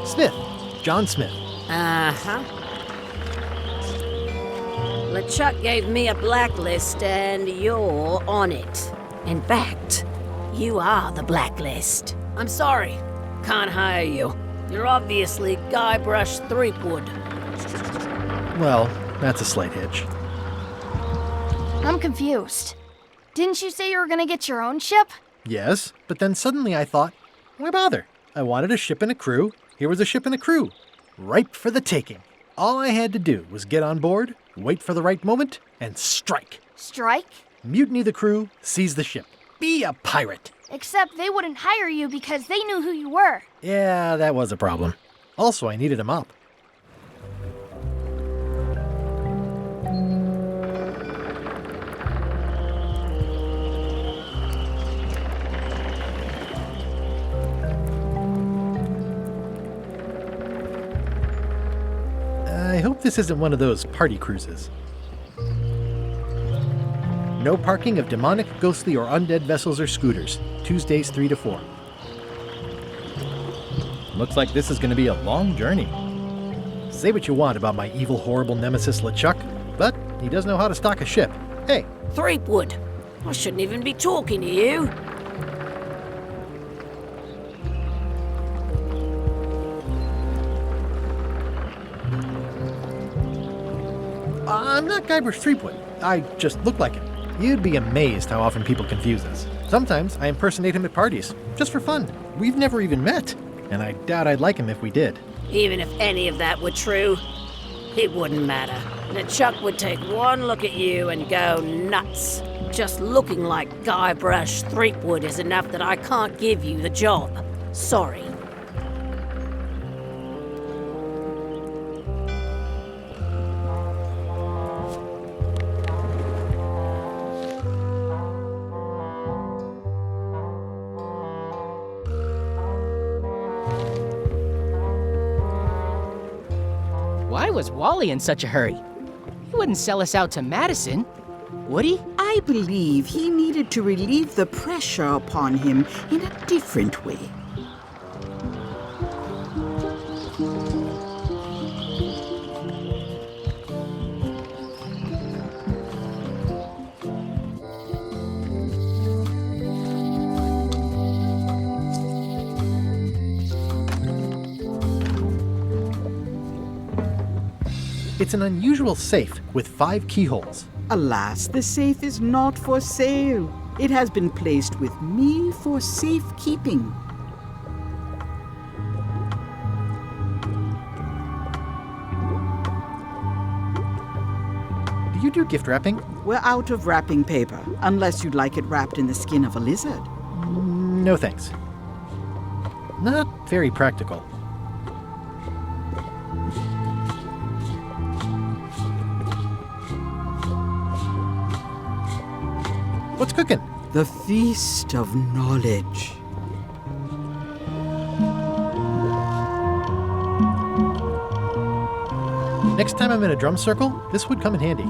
Smith. John Smith. Uh-huh. LeChuck gave me a blacklist, and you're on it. In fact, you are the blacklist. I'm sorry. Can't hire you. You're obviously Guybrush Threepwood. Well, that's a slight hitch. I'm confused. Didn't you say you were gonna get your own ship? Yes, but then suddenly I thought, why bother? I wanted a ship and a crew. Here was a ship and a crew. Ripe for the taking. All I had to do was get on board, wait for the right moment, and strike. Strike? Mutiny the crew, seize the ship. Be a pirate. Except they wouldn't hire you because they knew who you were. Yeah, that was a problem. Also, I needed a mop. I hope this isn't one of those party cruises. No parking of demonic, ghostly, or undead vessels or scooters. Tuesdays 3 to 4. Looks like this is going to be a long journey. Say what you want about my evil, horrible nemesis LeChuck, but he does know how to stock a ship. Hey! Threepwood, I shouldn't even be talking to you. I'm not Guybrush Threepwood. I just look like him. You'd be amazed how often people confuse us. Sometimes I impersonate him at parties, just for fun. We've never even met, and I doubt I'd like him if we did. Even if any of that were true, it wouldn't matter. LeChuck would take one look at you and go nuts. Just looking like Guybrush Threepwood is enough that I can't give you the job. Sorry. Why was Wally in such a hurry? He wouldn't sell us out to Madison, would he? I believe he needed to relieve the pressure upon him in a different way. It's an unusual safe with 5 keyholes. Alas, the safe is not for sale. It has been placed with me for safekeeping. Do you do gift wrapping? We're out of wrapping paper, unless you'd like it wrapped in the skin of a lizard. No thanks. Not very practical. What's cooking? The Feast of Knowledge. Next time I'm in a drum circle, this would come in handy.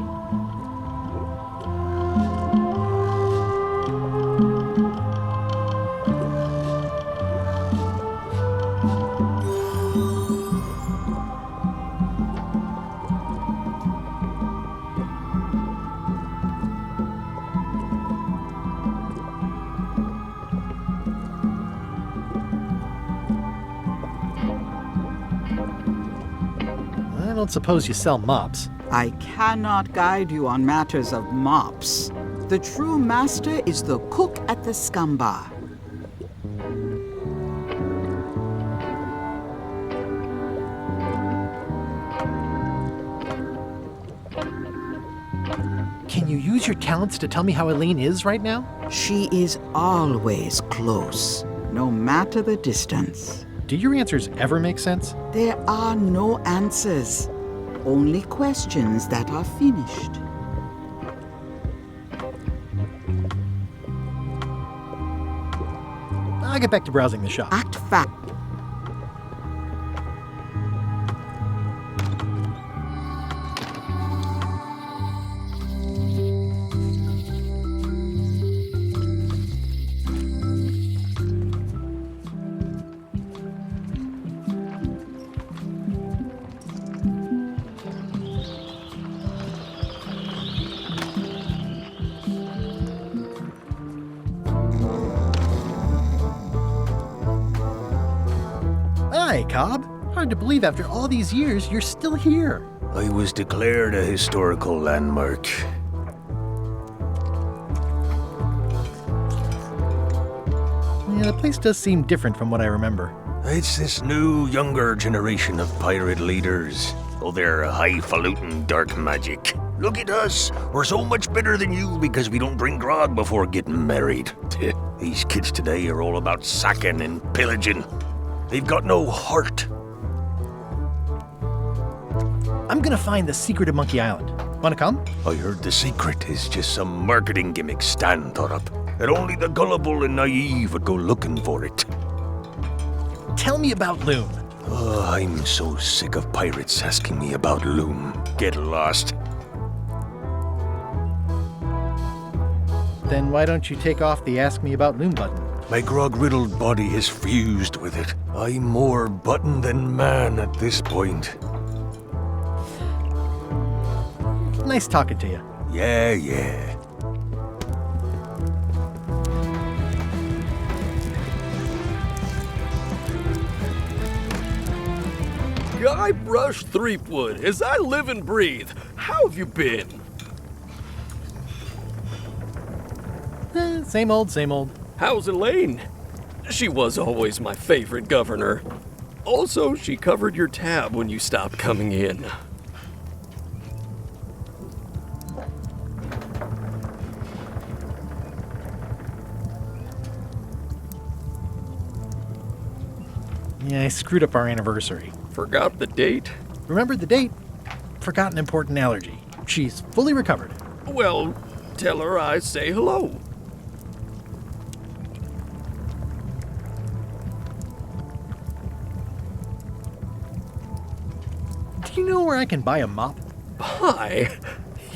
I don't suppose you sell mops. I cannot guide you on matters of mops. The true master is the cook at the scum bar. Can you use your talents to tell me how Elaine is right now? She is always close, no matter the distance. Do your answers ever make sense? There are no answers, only questions that are finished. I'll get back to browsing the shop. Act fact. Hi, Cobb. Hard to believe after all these years you're still here. I was declared a historical landmark. Yeah, the place does seem different from what I remember. It's this new, younger generation of pirate leaders. Oh, they're highfalutin dark magic. Look at us. We're so much better than you because we don't drink grog before getting married. These kids today are all about sacking and pillaging. They've got no heart. I'm gonna find the secret of Monkey Island. Wanna come? I heard the secret is just some marketing gimmick Stan thought up. That only the gullible and naive would go looking for it. Tell me about Loom. Oh, I'm so sick of pirates asking me about Loom. Get lost. Then why don't you take off the Ask Me About Loom button? My grog-riddled body is fused with it. I'm more button than man at this point. Nice talking to you. Yeah. Guybrush Threepwood, as I live and breathe, how have you been? Same old, same old. How's Elaine? She was always my favorite governor. Also, she covered your tab when you stopped coming in. Yeah, I screwed up our anniversary. Forgot the date? Remembered the date. Forgot an important allergy. She's fully recovered. Well, tell her I say hello. Do you know where I can buy a mop? Buy?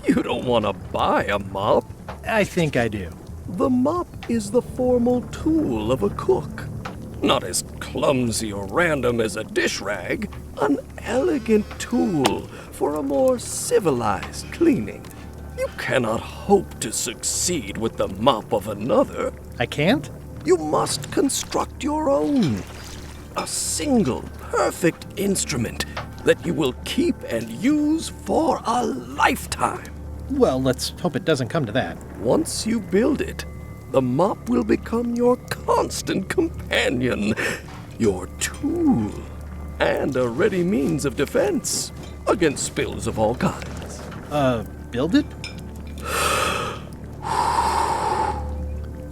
You don't want to buy a mop. I think I do. The mop is the formal tool of a cook. Not as clumsy or random as a dish rag. An elegant tool for a more civilized cleaning. You cannot hope to succeed with the mop of another. I can't? You must construct your own. A single, perfect instrument that you will keep and use for a lifetime. Well, let's hope it doesn't come to that. Once you build it, the mop will become your constant companion, your tool, and a ready means of defense against spills of all kinds. build it?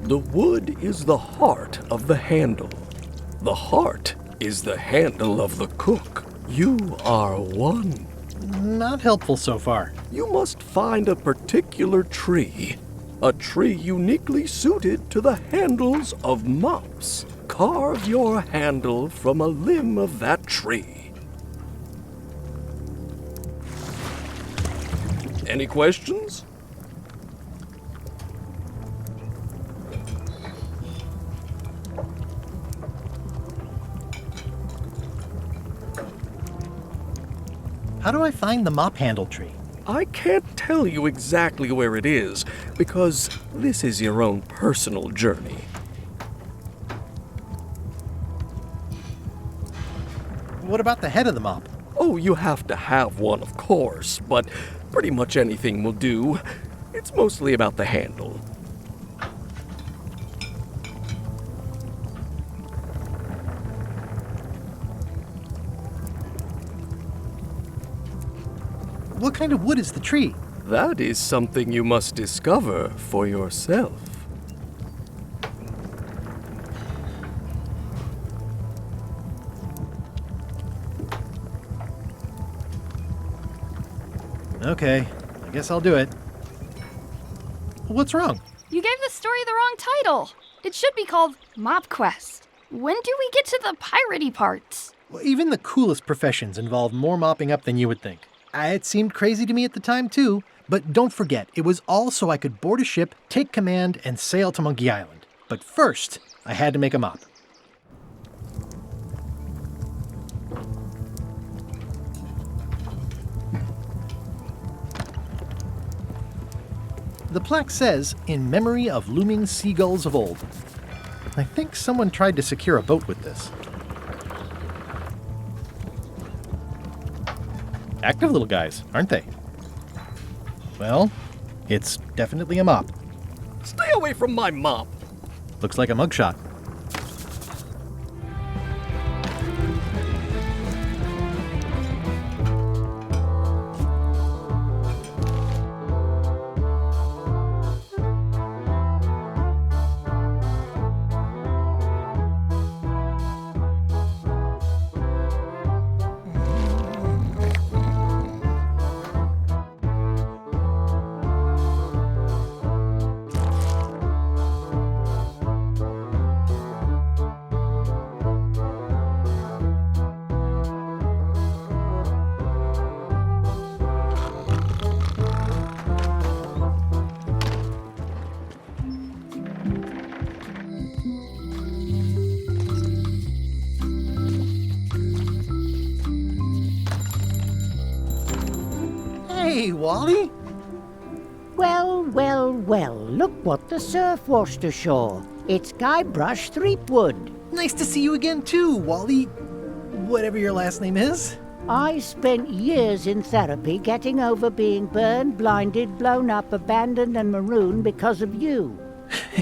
The wood is the heart of the handle. The heart is the handle of the cook. You are one. Not helpful so far. You must find a particular tree. A tree uniquely suited to the handles of mops. Carve your handle from a limb of that tree. Any questions? How do I find the mop handle tree? I can't tell you exactly where it is, because this is your own personal journey. What about the head of the mop? Oh, you have to have one, of course, but pretty much anything will do. It's mostly about the handle. What kind of wood is the tree? That is something you must discover for yourself. Okay, I guess I'll do it. What's wrong? You gave the story the wrong title. It should be called Mop Quest. When do we get to the piratey parts? Well, even the coolest professions involve more mopping up than you would think. It seemed crazy to me at the time, too. But don't forget, it was all so I could board a ship, take command, and sail to Monkey Island. But first, I had to make a mop. The plaque says, "In memory of looming seagulls of old." I think someone tried to secure a boat with this. Active little guys, aren't they? Well, it's definitely a mop. Stay away from my mop! Looks like a mugshot. Hey, Wally! Well, well, well, look what the surf washed ashore. It's Guybrush Threepwood. Nice to see you again too, Wally. Whatever your last name is. I spent years in therapy getting over being burned, blinded, blown up, abandoned, and marooned because of you.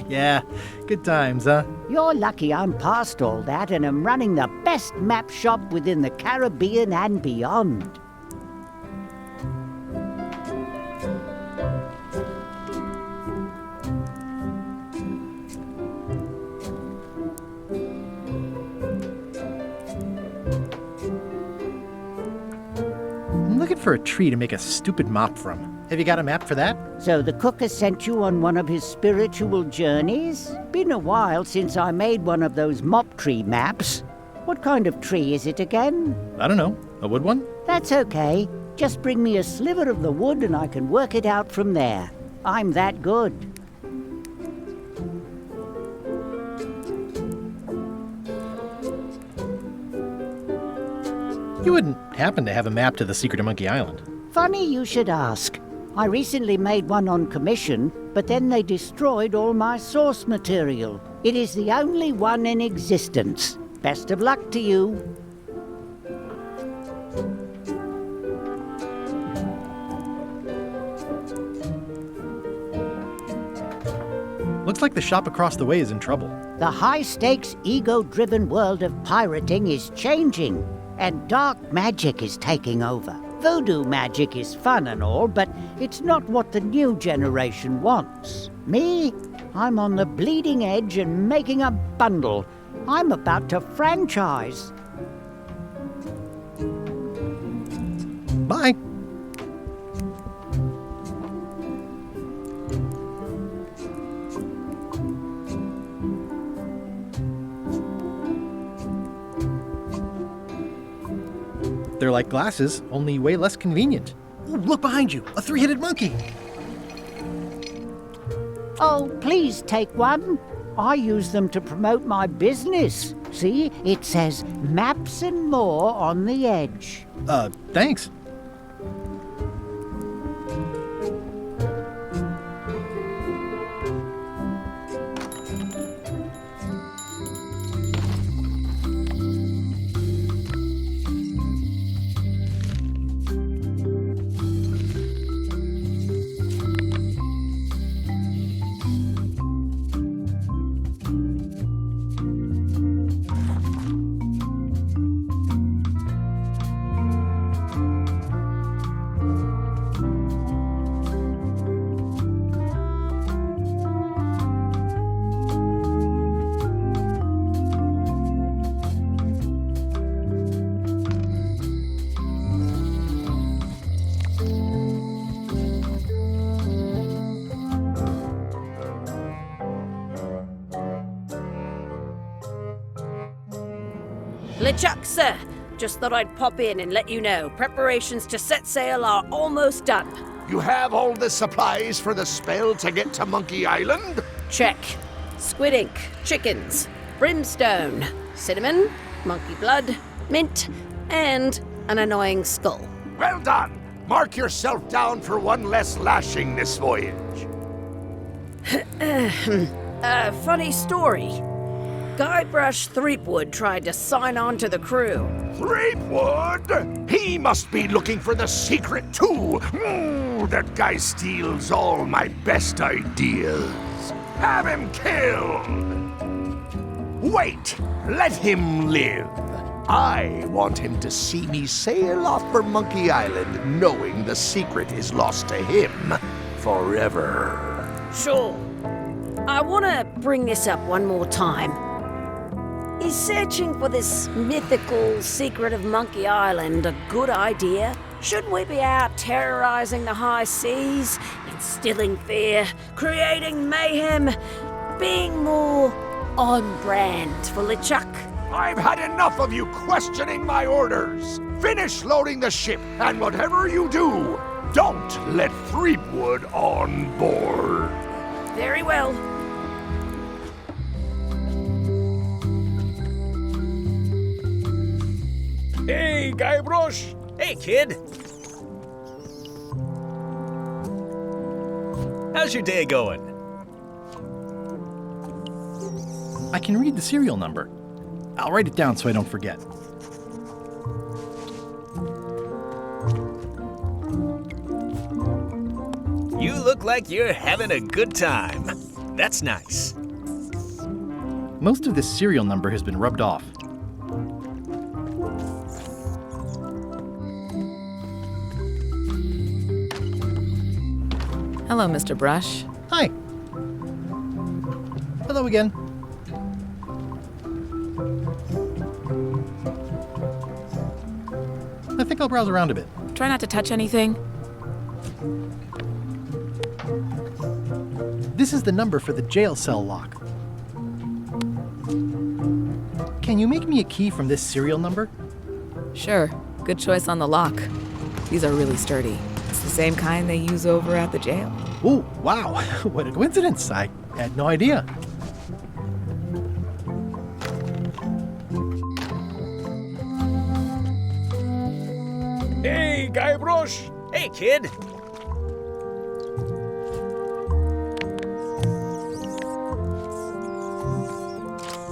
Yeah, good times, huh? You're lucky I'm past all that and am running the best map shop within the Caribbean and beyond. I'm looking for a tree to make a stupid mop from. Have you got a map for that? So the cook has sent you on one of his spiritual journeys? Been a while since I made one of those mop tree maps. What kind of tree is it again? I don't know. A wood one? That's okay. Just bring me a sliver of the wood and I can work it out from there. I'm that good. You wouldn't happen to have a map to the secret of Monkey Island. Funny you should ask. I recently made one on commission, but then they destroyed all my source material. It is the only one in existence. Best of luck to you. Looks like the shop across the way is in trouble. The high-stakes, ego-driven world of pirating is changing, and dark magic is taking over. Voodoo magic is fun and all, but it's not what the new generation wants. Me? I'm on the bleeding edge and making a bundle. I'm about to franchise. Bye. They're like glasses, only way less convenient. Ooh, look behind you, a three-headed monkey. Oh, please take one. I use them to promote my business. See, it says Maps and More on the edge. Thanks. LeChuck, sir. Just thought I'd pop in and let you know. Preparations to set sail are almost done. You have all the supplies for the spell to get to Monkey Island? Check. Squid ink, chickens, brimstone, cinnamon, monkey blood, mint, and an annoying skull. Well done! Mark yourself down for one less lashing this voyage. Funny story. Guybrush Threepwood tried to sign on to the crew. Threepwood? He must be looking for the secret too. That guy steals all my best ideas. Have him killed! Wait! Let him live. I want him to see me sail off for Monkey Island knowing the secret is lost to him forever. Sure. I want to bring this up one more time. Is searching for this mythical secret of Monkey Island a good idea? Shouldn't we be out terrorizing the high seas, instilling fear, creating mayhem, being more on brand for LeChuck? I've had enough of you questioning my orders. Finish loading the ship, and whatever you do, don't let Threepwood on board. Very well. Hey, Guybrush! Hey, kid! How's your day going? I can read the serial number. I'll write it down so I don't forget. You look like you're having a good time. That's nice. Most of this serial number has been rubbed off. Hello, Mr. Brush. Hi. Hello again. I think I'll browse around a bit. Try not to touch anything. This is the number for the jail cell lock. Can you make me a key from this serial number? Sure. Good choice on the lock. These are really sturdy. It's the same kind they use over at the jail. Oh, wow. What a coincidence. I had no idea. Hey, Guybrush! Hey, kid!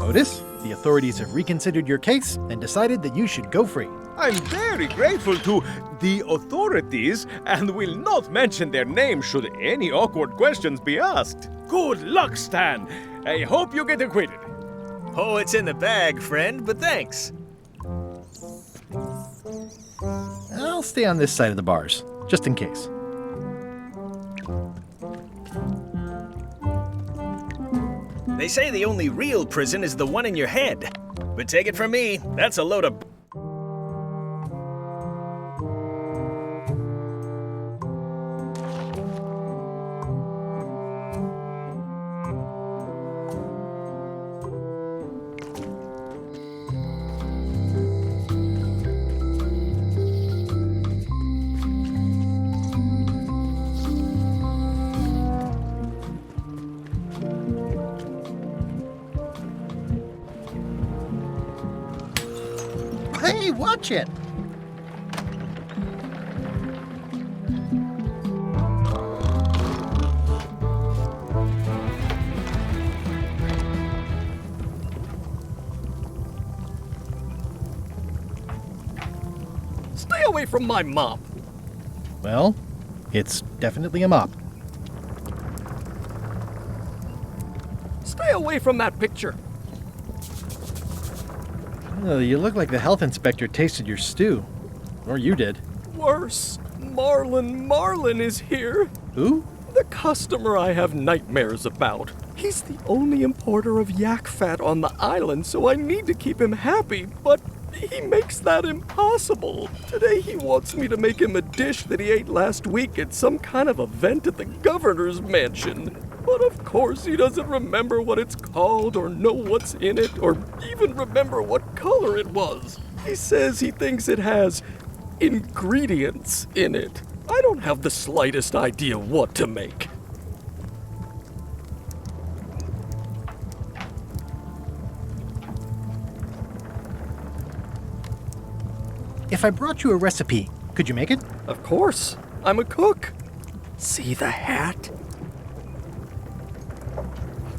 Otis, the authorities have reconsidered your case and decided that you should go free. I'm very grateful to the authorities and will not mention their name should any awkward questions be asked. Good luck, Stan. I hope you get acquitted. Oh, it's in the bag, friend, but thanks. Oh, I'll stay on this side of the bars, just in case. They say the only real prison is the one in your head. But take it from me, that's a load of... Hey, watch it! Stay away from my mop. Well, it's definitely a mop. Stay away from that picture. Oh, you look like the health inspector tasted your stew. Or you did. Worse, Marlin is here. Who? The customer I have nightmares about. He's the only importer of yak fat on the island, so I need to keep him happy, but he makes that impossible. Today he wants me to make him a dish that he ate last week at some kind of event at the governor's mansion. But of course he doesn't remember what it's called or know what's in it or even remember what color it was. He says he thinks it has ingredients in it. I don't have the slightest idea what to make. If I brought you a recipe, could you make it? Of course. I'm a cook. See the hat?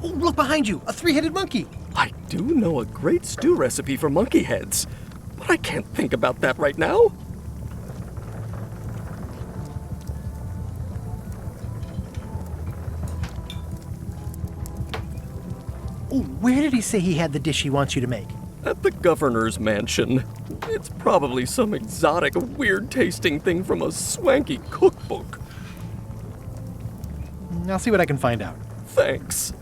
Oh, look behind you! A three-headed monkey! I do know a great stew recipe for monkey heads, but I can't think about that right now. Oh, where did he say he had the dish he wants you to make? At the governor's mansion. It's probably some exotic, weird-tasting thing from a swanky cookbook. I'll see what I can find out. Thanks.